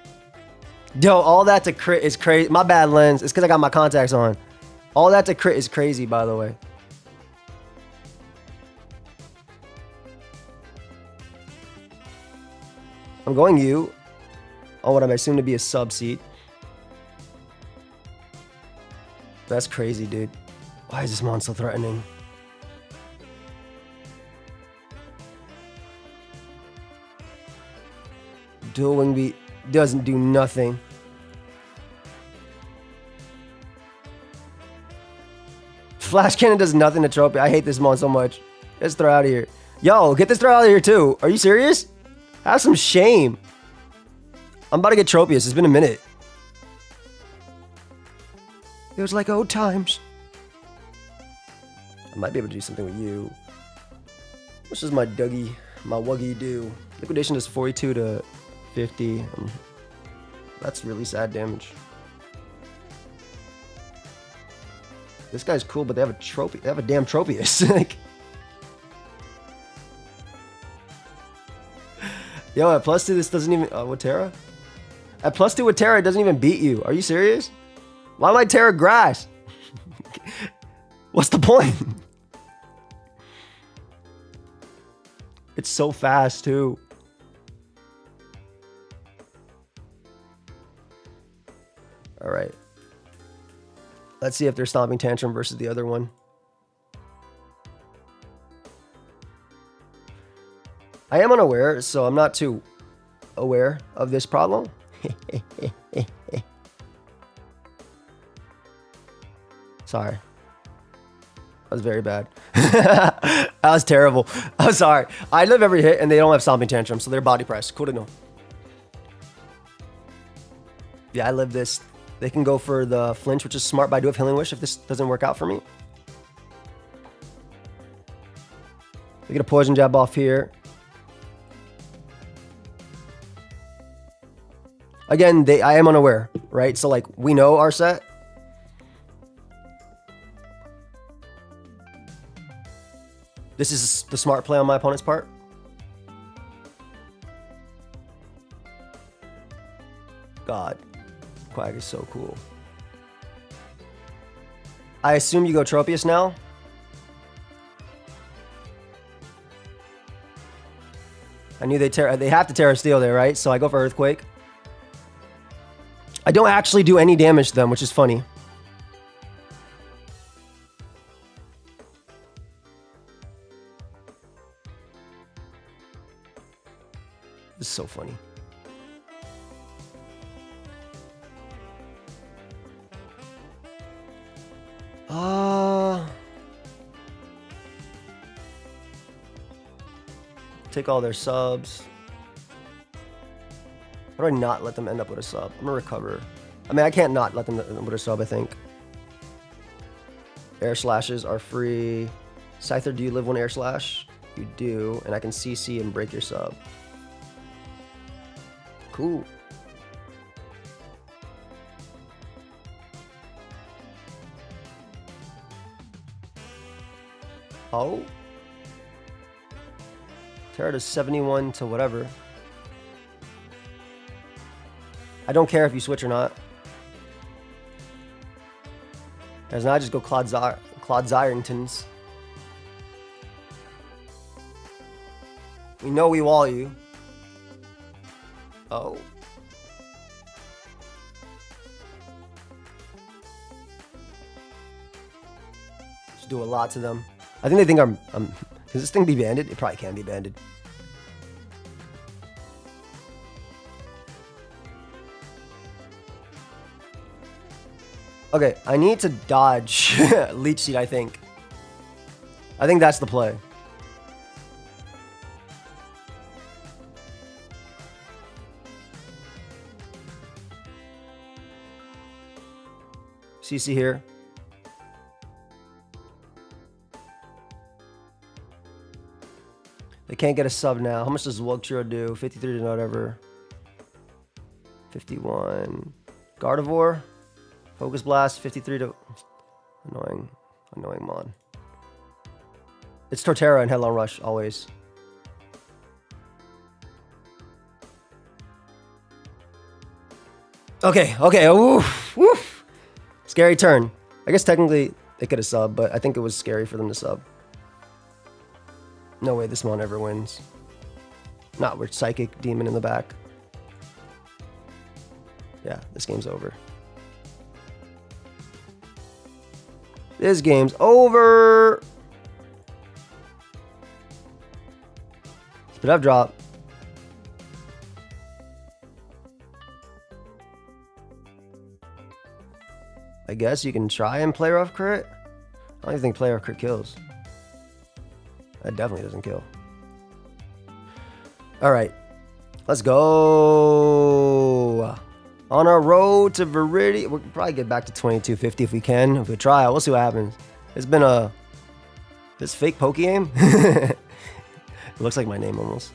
Yo, all that to crit is crazy. My bad, Lens. It's because I got my contacts on. All that to crit is crazy, by the way. I'm going you on what I assume to be a sub seat. That's crazy, dude. Why is this mon so threatening? Dual Wing Beat doesn't do nothing. Flash Cannon does nothing to Trophy. I hate this mon so much. Let's throw out of here. Yo, get this throw out of here too. Are you serious? Have some shame. I'm about to get Tropius. It's been a minute. It was like old times. I might be able to do something with you. What's just my Dougie, my Wuggy do? Liquidation does 42 to 50. That's really sad damage. This guy's cool, but they have a trophy. They have a damn Tropius. Like, yo, at +2, this doesn't even... what, Terra? At +2 with Terra, it doesn't even beat you. Are you serious? Why am I Terra Grass? What's the point? It's so fast too. All right. Let's see if they're stomping tantrum versus the other one. I am unaware, so I'm not too aware of this problem. Sorry. That was very bad. That was terrible. I'm sorry. I live every hit and they don't have stomping tantrum, so they're body press. Cool to know. Yeah, I live this. They can go for the flinch, which is smart, but I do have Healing Wish if this doesn't work out for me. They get a poison jab off here. Again, I am unaware, right? So, like, we know our set. This is the smart play on my opponent's part. God, Quag is so cool. I assume you go Tropius now. I knew they have to Terra Steel there, right? So I go for Earthquake. I don't actually do any damage to them, which is funny. This is so funny. Take all their subs. How do I not let them end up with a sub? I'm gonna recover. I mean, I can't not let them end up with a sub, I think. Air slashes are free. Scyther, do you live one air slash? You do, and I can CC and break your sub. Cool. Oh. Terra does 71 to whatever. I don't care if you switch or not. As now I just go Claude Zyringtons. We know we wall you. Oh. Just do a lot to them. I think they think I'm can this thing be banded? It probably can be banded. Okay, I need to dodge Leech Seed, I think. I think that's the play. CC here. They can't get a sub now. How much does Wugchiro do? 53 to whatever. 51. Gardevoir. Focus Blast. 53 to... Annoying Mon. It's Torterra and Headlong Rush, always. Okay. Oof. Scary turn. I guess technically they could have subbed, but I think it was scary for them to sub. No way this Mon ever wins. Not with Psychic Demon in the back. Yeah, this game's over. This game's over. Spit up drop. I guess you can try and play rough crit. I don't even think play rough crit kills. That definitely doesn't kill. All right, let's go. On our road to Viridian. We'll probably get back to 2250 if we can. If we try, we'll see what happens. It's been this fake poke game. It looks like my name almost.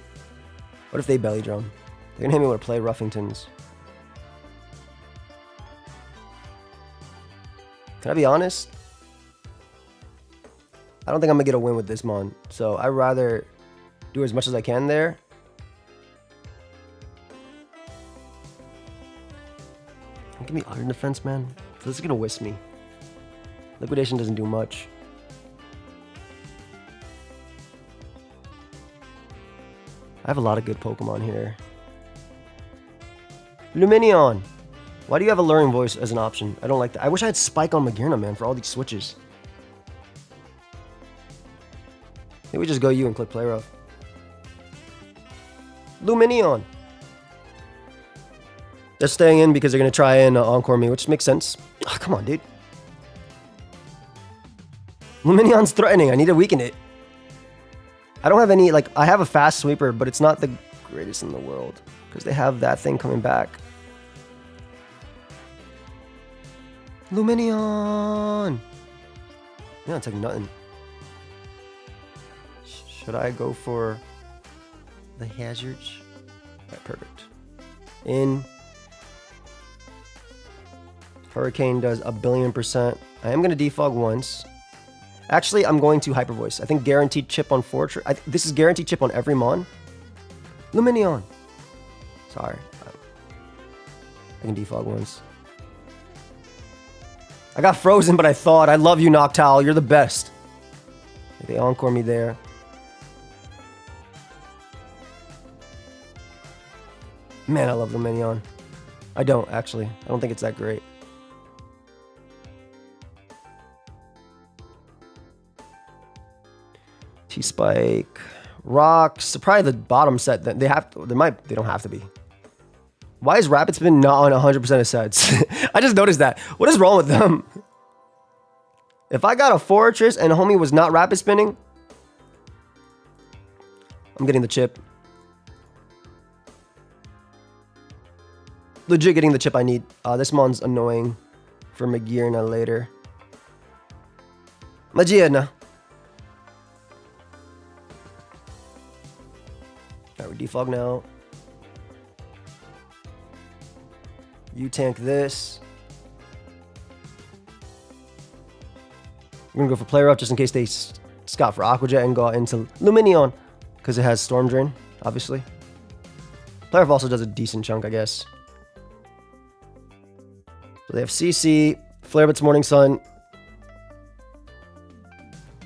What if they belly drum? They're gonna hit me with a play Ruffingtons. Can I be honest? I don't think I'm gonna get a win with this Mon, so I'd rather do as much as I can there. Give me Iron Defense, man. This is gonna whisk me. Liquidation doesn't do much. I have a lot of good Pokemon here. Lumineon. Why do you have Alluring Voice as an option? I don't like that. I wish I had Spike on Magearna, man, for all these switches. Maybe we just go you and click Play Rough. Lumineon. They're staying in because they're going to try and Encore me, which makes sense. Oh, come on, dude. Lumineon's threatening. I need to weaken it. I don't have any, like, I have a fast sweeper, but it's not the greatest in the world because they have that thing coming back. Lumineon! Yeah, it's like nothing. Should I go for the hazards? Alright, perfect. In. Hurricane does 1,000,000,000%. I am going to defog once. Actually, I'm going to Hyper Voice. I think guaranteed chip on Fortress. This is guaranteed chip on every Mon. Lumineon. Sorry. I can defog once. I got frozen, but I thought. I love you, Noctowl. You're the best. They Encore me there. Man, I love Lumineon. I don't, actually. I don't think it's that great. T-Spike. Rocks. Probably the bottom set. They have to, they don't have to be. Why is Rapid Spin not on 100% of sets? I just noticed that. What is wrong with them? If I got a Fortress and homie was not Rapid Spinning, I'm getting the chip. Legit getting the chip I need. This Mon's annoying for Magearna later. Magearna. Alright, we defog now. You tank this. We're gonna go for Play Rough just in case they scout for Aqua Jet and go into Lumineon because it has Storm Drain, obviously. Play Rough also does a decent chunk, I guess. So they have CC, Flare Blitz, Morning Sun,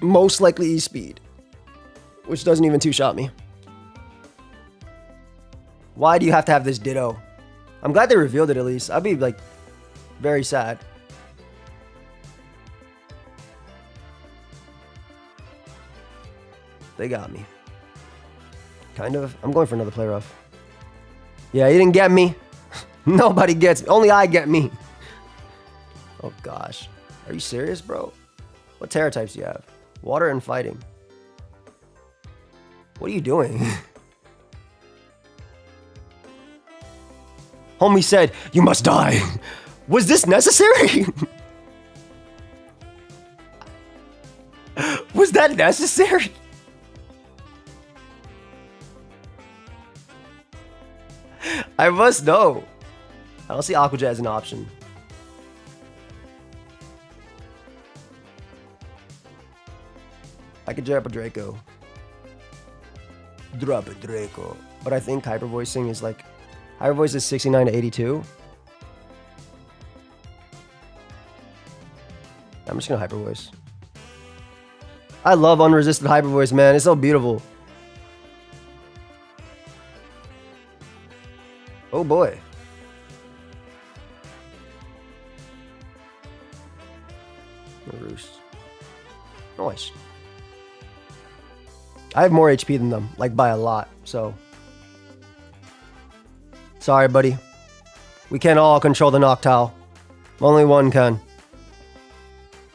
most likely E-Speed, which doesn't even two-shot me. Why do you have to have this Ditto? I'm glad they revealed it at least. I'd be like very sad. They got me. Kind of. I'm going for another Play Rough. Yeah, you didn't get me. Nobody gets me. Only I get me. Oh gosh. Are you serious, bro? What Terra types do you have? Water and Fighting. What are you doing? Homie said, you must die. Was this necessary? Was that necessary? I must know. I don't see Aqua Jet as an option. I could drop a Draco. Drop a Draco. But I think Hyper Voicing is like... Hyper Voice is 69 to 82. I'm just gonna Hyper Voice. I love unresisted Hyper Voice, man. It's so beautiful. Oh boy. Roost. Nice. I have more HP than them, like by a lot, so... Sorry, buddy. We can't all control the Noctowl. Only one can.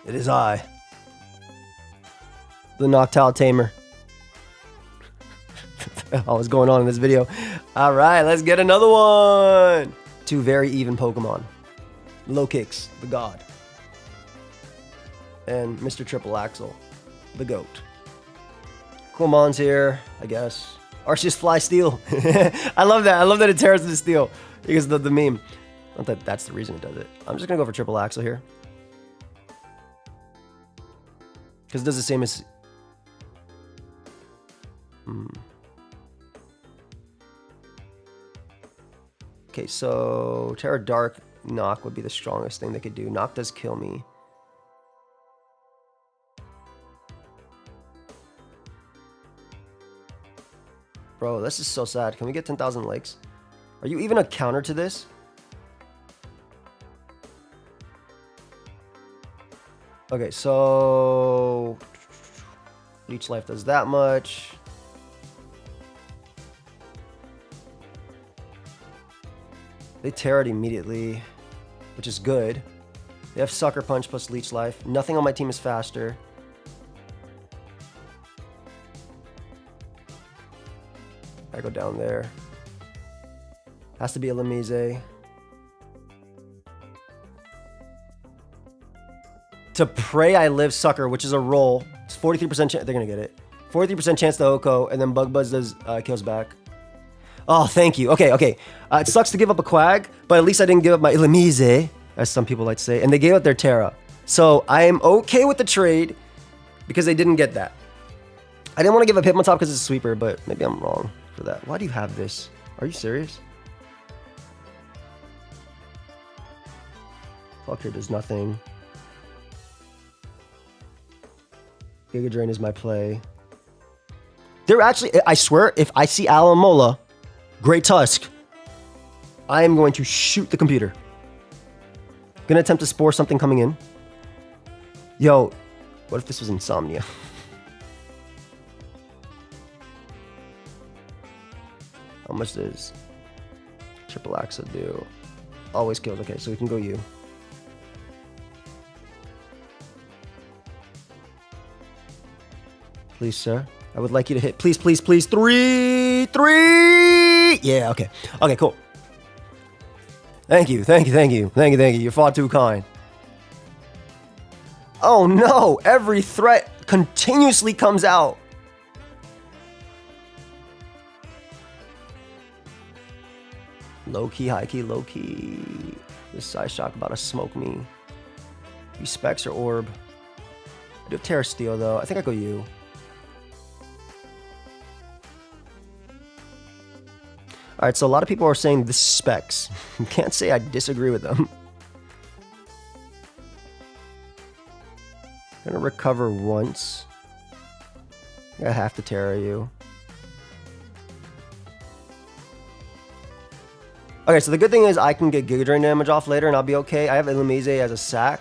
It is I. The Noctowl Tamer. What the hell is going on in this video? Alright, let's get another one! Two very even Pokemon. Low Kicks, the God. And Mr. Triple Axel, the GOAT. Cool Mons here, I guess. Arceus Fly Steel. I love that. I love that it tears into steel because of the meme. Not that that's the reason it does it. I'm just going to go for Triple Axel here. Because it does the same as... Okay, so Terra Dark Knock would be the strongest thing they could do. Knock does kill me. Bro, this is so sad. Can we get 10,000 likes? Are you even a counter to this? Okay, so Leech Life does that much. They tear it immediately, which is good. They have Sucker Punch plus Leech Life. Nothing on my team is faster. I go down there. Has to be a Lemize. To Pray I Live Sucker, which is a roll. It's 43% chance. They're going to get it. 43% chance to Oko, and then Bug Buzz does kills back. Oh, thank you. Okay, okay. It sucks to give up a Quag, but at least I didn't give up my Lemize, as some people like to say, and they gave up their Terra. So I am okay with the trade because they didn't get that. I didn't want to give up Hitmontop because it's a sweeper, but maybe I'm wrong for that. Why do you have this? Are you serious? Fuck here does nothing. Giga Drain is my play. They're actually, I swear, if I see Alamola, Great Tusk, I am going to shoot the computer. Gonna attempt to spore something coming in. Yo, what if this was Insomnia? How much does Triple Axa do? Always kills. Okay, so we can go you. Please, sir. I would like you to hit. Please, please, please. 3. Yeah, okay. Okay, cool. Thank you, thank you, thank you. Thank you, thank you. You're far too kind. Oh no! Every threat continuously comes out. Low key, high key, low key. This Side Shock about to smoke me. You Specs or Orb? I do have Terra Steel though. I think I go you. Alright, so a lot of people are saying this is Specs. You can't say I disagree with them. I'm gonna recover once. I have to Terra you. Okay, so the good thing is I can get Giga Drain damage off later and I'll be okay. I have Illumise as a sack.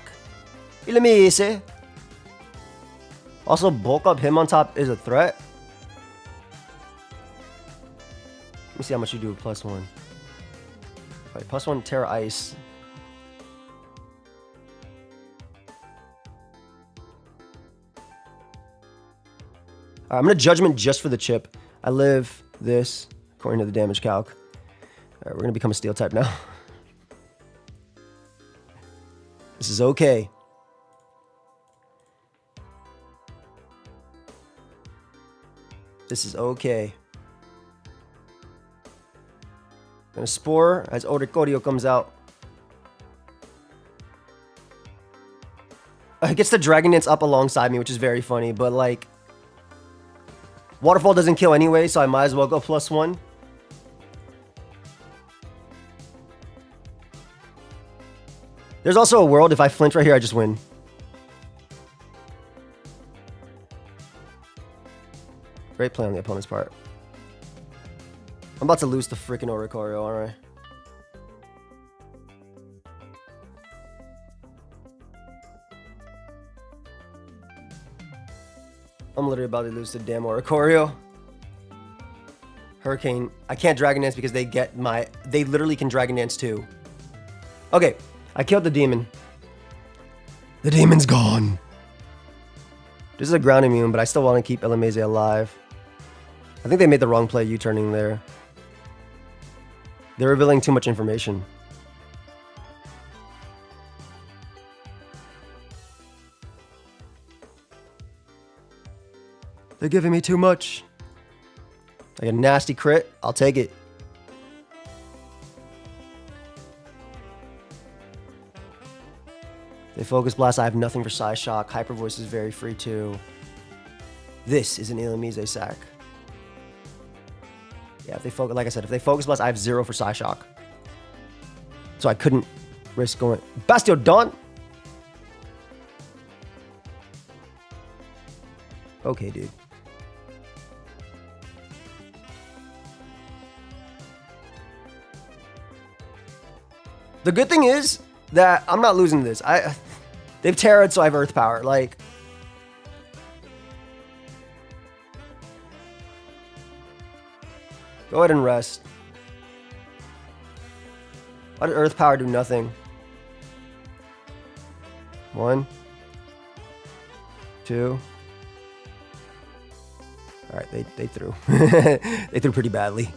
Illumise! Also, bulk up Hitmontop is a threat. Let me see how much you do with +1. Right, +1 Terra Ice. Alright, I'm gonna Judgment just for the chip. I live this according to the damage calc. Alright, we're gonna become a Steel type now. This is okay. This is okay. Gonna Spore as Oricorio comes out. It gets the Dragon Dance up alongside me, which is very funny, but like... Waterfall doesn't kill anyway, so I might as well go +1. There's also a world, if I flinch right here, I just win. Great play on the opponent's part. I'm about to lose the freaking Oricorio, aren't I? I'm literally about to lose the damn Oricorio. Hurricane. I can't Dragon Dance because they get my... They literally can Dragon Dance too. Okay. I killed the demon. The demon's gone. This is a ground immune, but I still want to keep Illumise alive. I think they made the wrong play U-turning there. They're revealing too much information. They're giving me too much. Like a nasty crit. I'll take it. They Focus Blast. I have nothing for Psy Shock. Hyper Voice is very free too. This is an Illumise sack. Yeah, if they focus, like I said, if they Focus Blast, I have 0 for Psy Shock. So I couldn't risk going. Bastiodon! Okay, dude. The good thing is that I'm not losing this. They've Terra'd, so I have Earth Power. Like, go ahead and rest. Why did Earth Power do nothing? 1, 2. All right, they threw. They threw pretty badly.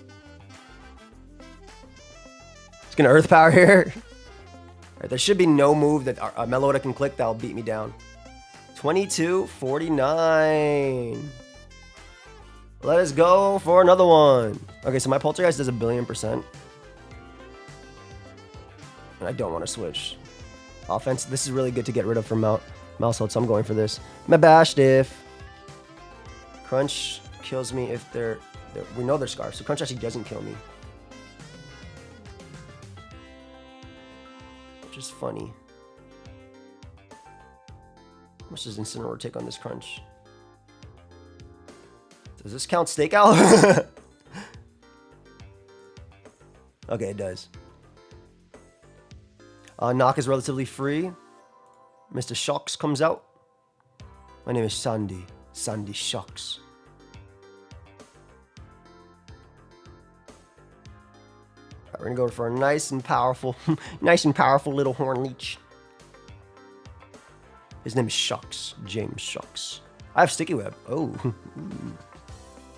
Just gonna Earth Power here. All right, there should be no move that Melota can click that'll beat me down. 22-49. Let us go for another one. Okay, so my Poltergeist does 1,000,000,000%. And I don't want to switch. Offense, this is really good to get rid of from Mouse Hold, so I'm going for this. Mabastiff. Crunch kills me if we know they're Scarf, so Crunch actually doesn't kill me. Which is funny. How much does Incineroar take on this Crunch? Does this count Stakeout? Okay, it does. Knock is relatively free. Mr. Shocks comes out. My name is Sandy. Sandy Shocks. Right, we're gonna go for a nice and powerful little Horn Leech. His name is Shocks. James Shocks. I have Sticky Web. Oh.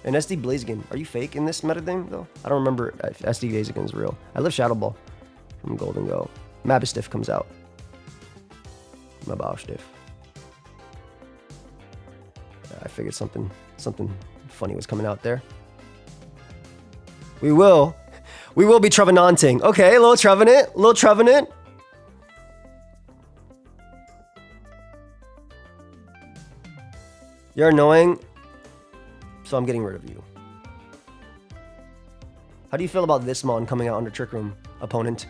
And SD Blaziken. Are you fake in this meta thing, though? I don't remember if SD Blaziken is real. I live Shadow Ball from Golden Go. Mabastiff comes out. Mabastiff. I figured something funny was coming out there. We will be Trevenanting. Okay, little Trevenant. You're annoying, so I'm getting rid of you. How do you feel about this Mon coming out under Trick Room, opponent?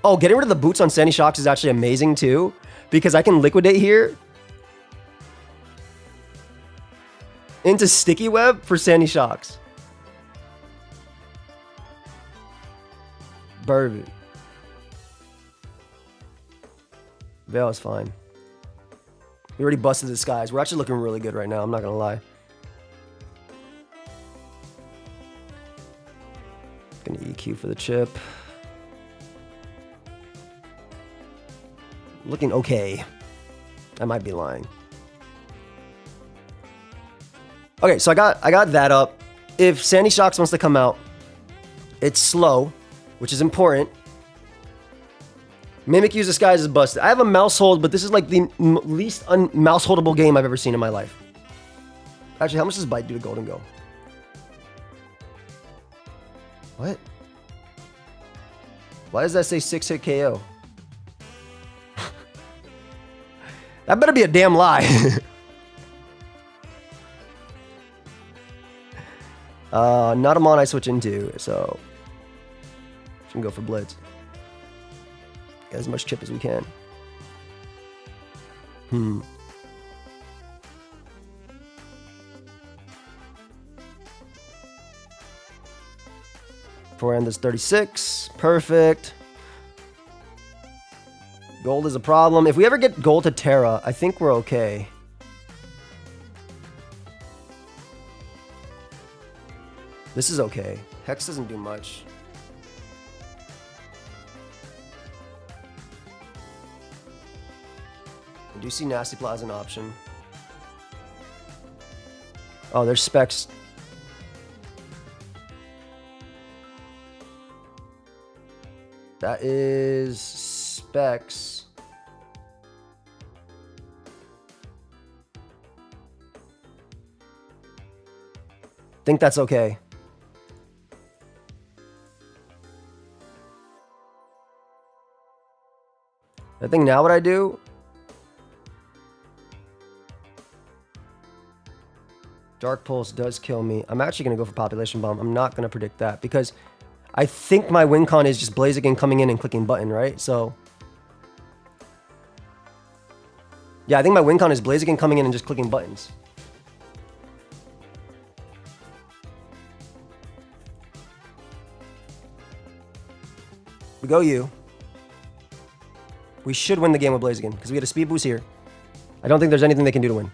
Oh, getting rid of the boots on Sandy Shocks is actually amazing too, because I can liquidate here into Sticky Web for Sandy Shocks. Perfect. Veil is fine. We already busted the skies. We're actually looking really good right now, I'm not gonna lie. Gonna EQ for the chip. Looking okay. I might be lying. Okay, so I got that up. If Sandy Shocks wants to come out, it's slow, which is important. Mimikyu Disguise is busted. I have a mouse hold, but this is like the least mouse holdable game I've ever seen in my life. Actually, how much does Bite do to Golden Go? What? Why does that say 6-hit KO? That better be a damn lie. Not a Mon I switch into, so I can go for Blitz. Get as much chip as we can. Forehand is 36. Perfect. Gold is a problem. If we ever get gold to Terra, I think we're okay. This is okay. Hex doesn't do much. I do see Nasty Plot as an option. Oh, there's Specs. That is Specs. Think that's okay. I think now what I do, Dark Pulse does kill me. I'm actually going to go for Population Bomb. I'm not going to predict that because I think my win con is just Blaziken coming in and clicking button, right? So yeah, I think my win con is Blaziken coming in and just clicking buttons. We go you. We should win the game with Blaziken because we get a speed boost here. I don't think there's anything they can do to win.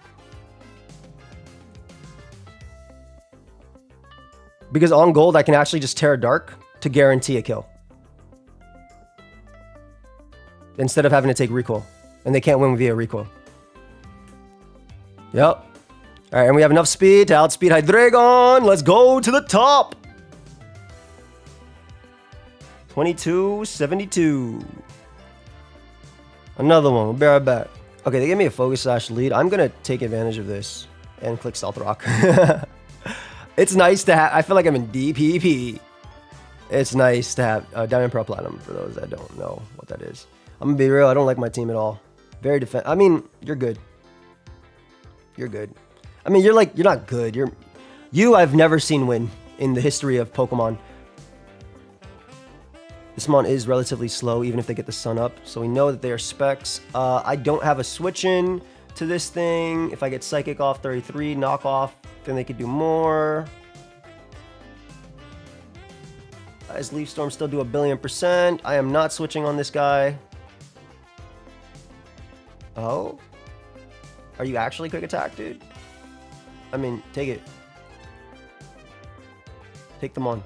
Because on gold, I can actually just Terra Dark to guarantee a kill. Instead of having to take recoil. And they can't win via recoil. Yep. All right, and we have enough speed to outspeed Hydreigon. Let's go to the top. 22-72. Another one. We'll be right back. Okay, they gave me a focus slash lead. I'm going to take advantage of this and click Stealth Rock. It's nice to have. I feel like I'm in DPP. It's nice to have Diamond Pro Platinum for those that don't know what that is. I'm going to be real. I don't like my team at all. Very defensive. I mean, you're good. You're good. I mean, you're not good. I've never seen win in the history of Pokemon. This mon is relatively slow, even if they get the sun up. So we know that they are specs. I don't have a switch in to this thing. If I get Psychic off 33, knock off, then they could do more. Does Leaf Storm still do 1,000,000,000%? I am not switching on this guy. Oh? Are you actually quick attack, dude? I mean, take it. Take them on.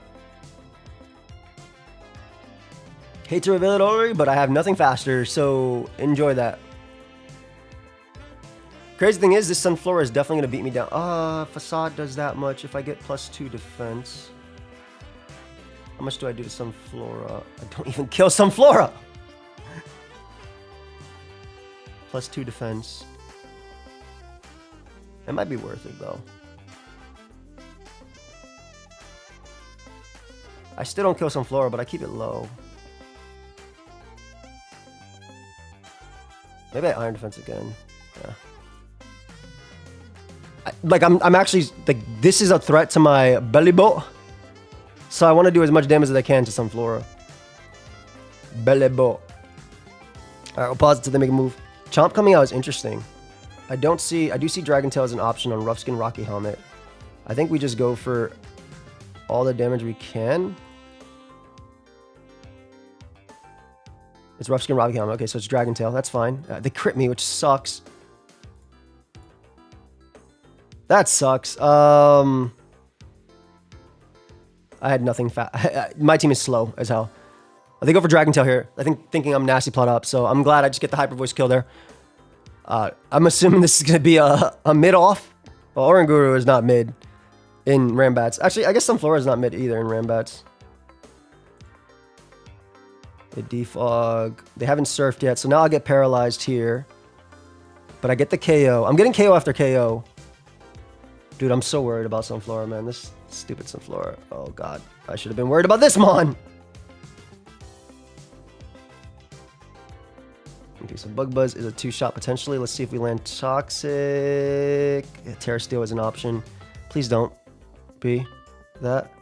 Hate to reveal it already, but I have nothing faster, so enjoy that. Crazy thing is, this Sunflora is definitely going to beat me down. Facade does that much if I get +2 defense. How much do I do to Sunflora? I don't even kill Sunflora! +2 defense. It might be worth it, though. I still don't kill Sunflora, but I keep it low. Maybe I Iron Defense again. Yeah. I'm actually, this is a threat to my belly boat. So I want to do as much damage as I can to Sunflora. Belly boat. Alright, we'll pause it till they make a move. Chomp coming out is interesting. I do see Dragon Tail as an option on Rough Skin Rocky Helmet. I think we just go for all the damage we can. It's Rough Skin Rocky Helmet. Okay, so it's Dragon Tail. That's fine. They crit me, which sucks. That sucks. I had nothing my team is slow as hell. They go for Dragon Tail here. Thinking I'm nasty plot up, so I'm glad I just get the Hyper Voice kill there. I'm assuming this is going to be a mid-off. Well, Oranguru is not mid in Rambats. Actually, I guess Sunflora is not mid either in Rambats. They defog. They haven't surfed yet, so now I'll get paralyzed here. But I get the KO. I'm getting KO after KO. Dude, I'm so worried about Sunflora, man. This stupid Sunflora. Oh, God. I should have been worried about this mon. Okay, so Bug Buzz is a 2-shot potentially. Let's see if we land Toxic. Yeah, Terra Steel is an option. Please don't be that.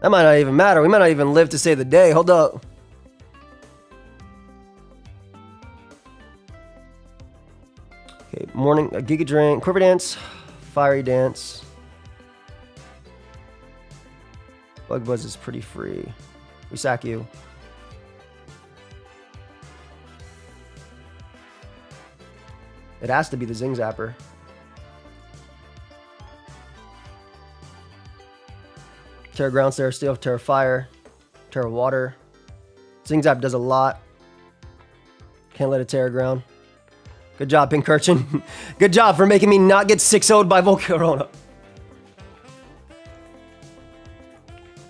That might not even matter. We might not even live to save the day. Hold up. Okay, morning. Giga Drain. Quiver Dance. Fiery Dance. Bug Buzz is pretty free. We sack you. It has to be the Zing Zapper. Terra Ground, Terra Steel, Terra Fire, Terra Water. Zing Zap does a lot. Can't let it Terra Ground. Good job, Pincurchin. Good job for making me not get 6-0'd by Volcarona.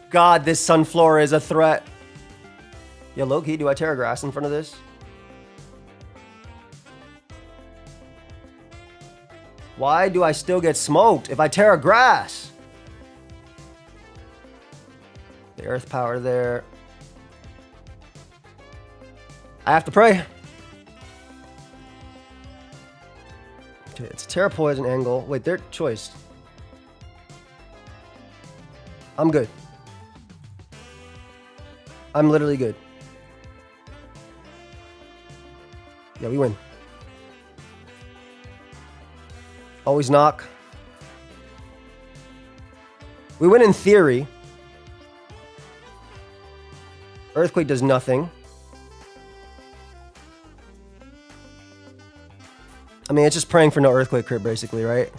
God, this Sunflora is a threat. Yeah, Loki, do I Terra Grass in front of this? Why do I still get smoked if I Terra Grass? The Earth Power there. I have to pray. Okay, it's a Terra Poison angle. Wait, their choice. I'm good. I'm literally good. Yeah, we win. Always knock. We win in theory. Earthquake does nothing. I mean, it's just praying for no earthquake crit, basically, right?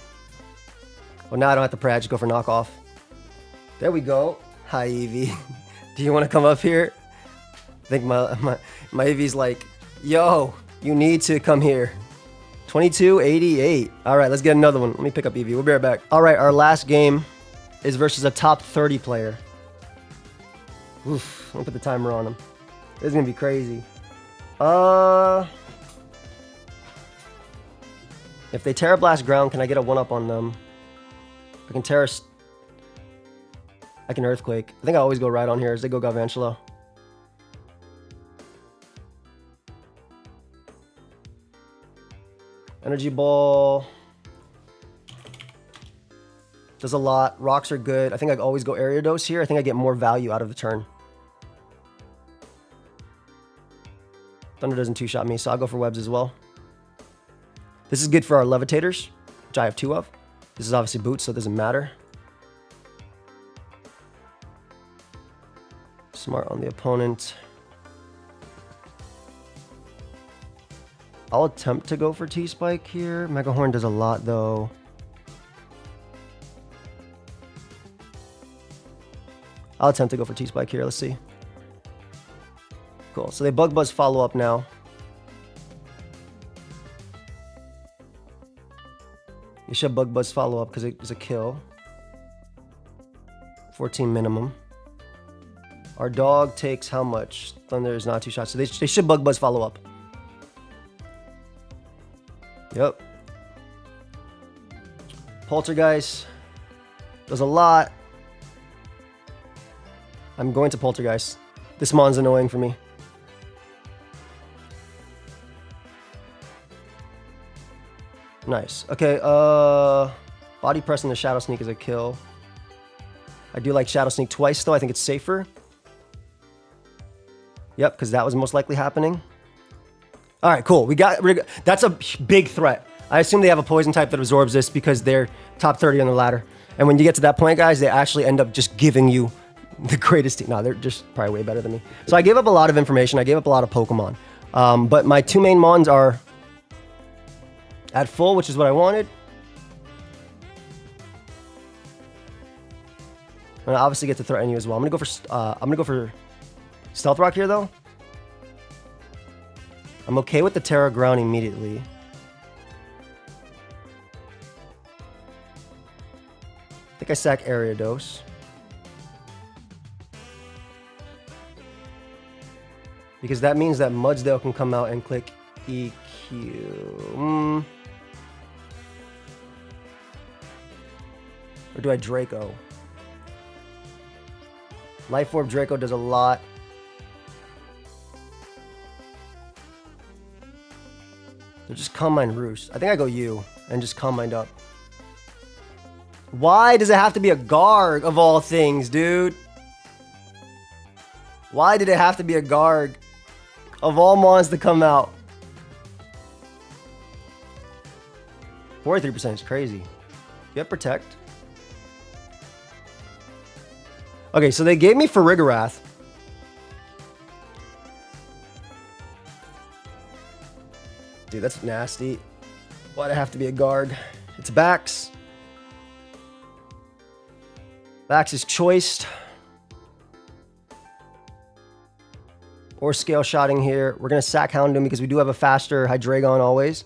Well, now I don't have to pray. I just go for knockoff. There we go. Hi, Evie. Do you want to come up here? I think my Evie's like, yo, you need to come here. 2288. All right, let's get another one. Let me pick up Evie. We'll be right back. All right, our last game is versus a top 30 player. Oof, I'm gonna put the timer on him. This is gonna be crazy. If they Terra Blast ground, can I get a 1-up on them? I can Terra... I can Earthquake. I think I always go right on here as they go Galvantula. Energy Ball. Does a lot. Rocks are good. I think I always go Area Dose here. I think I get more value out of the turn. Thunder doesn't two-shot me, so I'll go for Webs as well. This is good for our Levitators, which I have 2 of. This is obviously Boots, so it doesn't matter. Smart on the opponent. I'll attempt to go for T-Spike here. Mega Horn does a lot, though. I'll attempt to go for T-Spike here. Let's see. Cool. So they Bug Buzz follow up now. You should Bug Buzz follow up because it's a kill. 14 minimum. Our dog takes how much? Thunder is not 2 shots. So they should Bug Buzz follow up. Yep. Poltergeist does a lot. I'm going to Poltergeist. This mon's annoying for me. Nice. Okay, Body Press and the Shadow Sneak is a kill. I do like Shadow Sneak twice, though. I think it's safer. Yep, because that was most likely happening. All right, cool. That's a big threat. I assume they have a poison type that absorbs this because they're top 30 on the ladder. And when you get to that point, guys, they actually end up just giving you the greatest team. No, they're just probably way better than me. So I gave up a lot of information. I gave up a lot of Pokemon. But my 2 main Mons are at full, which is what I wanted. And I obviously get to threaten you as well. I'm gonna go for Stealth Rock here, though. I'm okay with the Terra Ground immediately. I think I sack Area Dose. Because that means that Mudsdale can come out and click EQ. Or do I Draco? Life Orb Draco does a lot. So just Calm Mind Roost. I think I go U and just Calm Mind up. Why does it have to be a Garg of all things, dude? Why did it have to be a Garg of all Mons to come out? 43% is crazy. You have Protect. Okay, so they gave me Farigarath. Dude, that's nasty. Why'd it have to be a Garg? It's Bax. Bax is choiced. Or Scale Shotting here. We're going to sack Houndoom because we do have a faster Hydreigon always.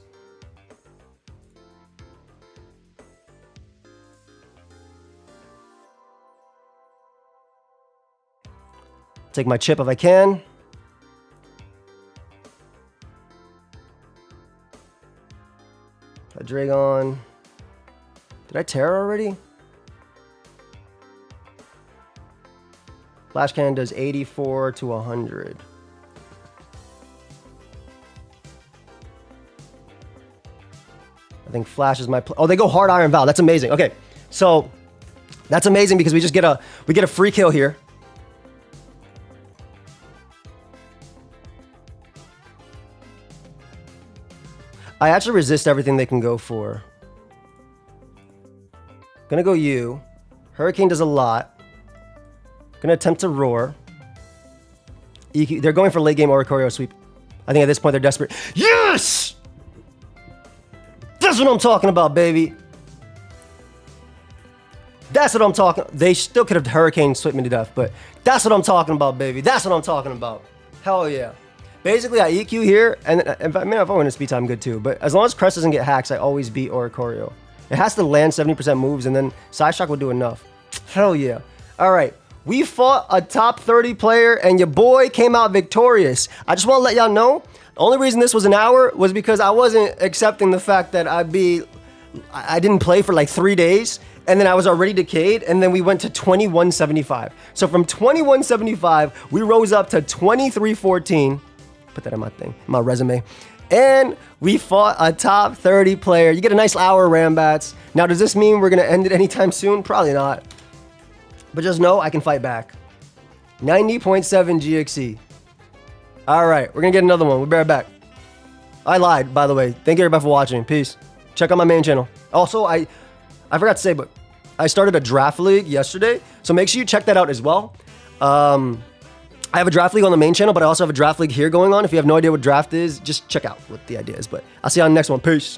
Take my chip if I can. Hydreigon. Did I Terra already? Flash Cannon does 84 to 100. I think Flash is my... Oh, they go Hard Iron Valve. That's amazing. Okay, so that's amazing because we just get a free kill here. I actually resist everything they can go for. Gonna go U. Hurricane does a lot. Gonna attempt to roar. EQ, they're going for late game Oricorio sweep. I think at this point they're desperate. Yes! That's what I'm talking about, baby. That's what I'm talking. They still could have Hurricane swept me to death, but that's what I'm talking about, baby. That's what I'm talking about. Hell yeah. Basically, I EQ here, and if I win a speed time, good too. But as long as Crest doesn't get hacks, I always beat Oricorio. It has to land 70% moves, and then Side Shock will do enough. Hell yeah. All right. We fought a top 30 player, and your boy came out victorious. I just want to let y'all know, the only reason this was an hour was because I wasn't accepting the fact that I didn't play for like 3 days, and then I was already decayed, and then we went to 2175. So from 2175, we rose up to 2314. Put that in my thing, my resume. And we fought a top 30 player. You get a nice hour, Rambats. Now, does this mean we're going to end it anytime soon? Probably not. But just know I can fight back. 90.7 GXE. All right, we're going to get another one. We'll be right back. I lied, by the way. Thank you everybody for watching. Peace. Check out my main channel. Also, I forgot to say, but I started a draft league yesterday. So make sure you check that out as well. I have a draft league on the main channel, but I also have a draft league here going on. If you have no idea what draft is, just check out what the idea is. But I'll see you on the next one. Peace.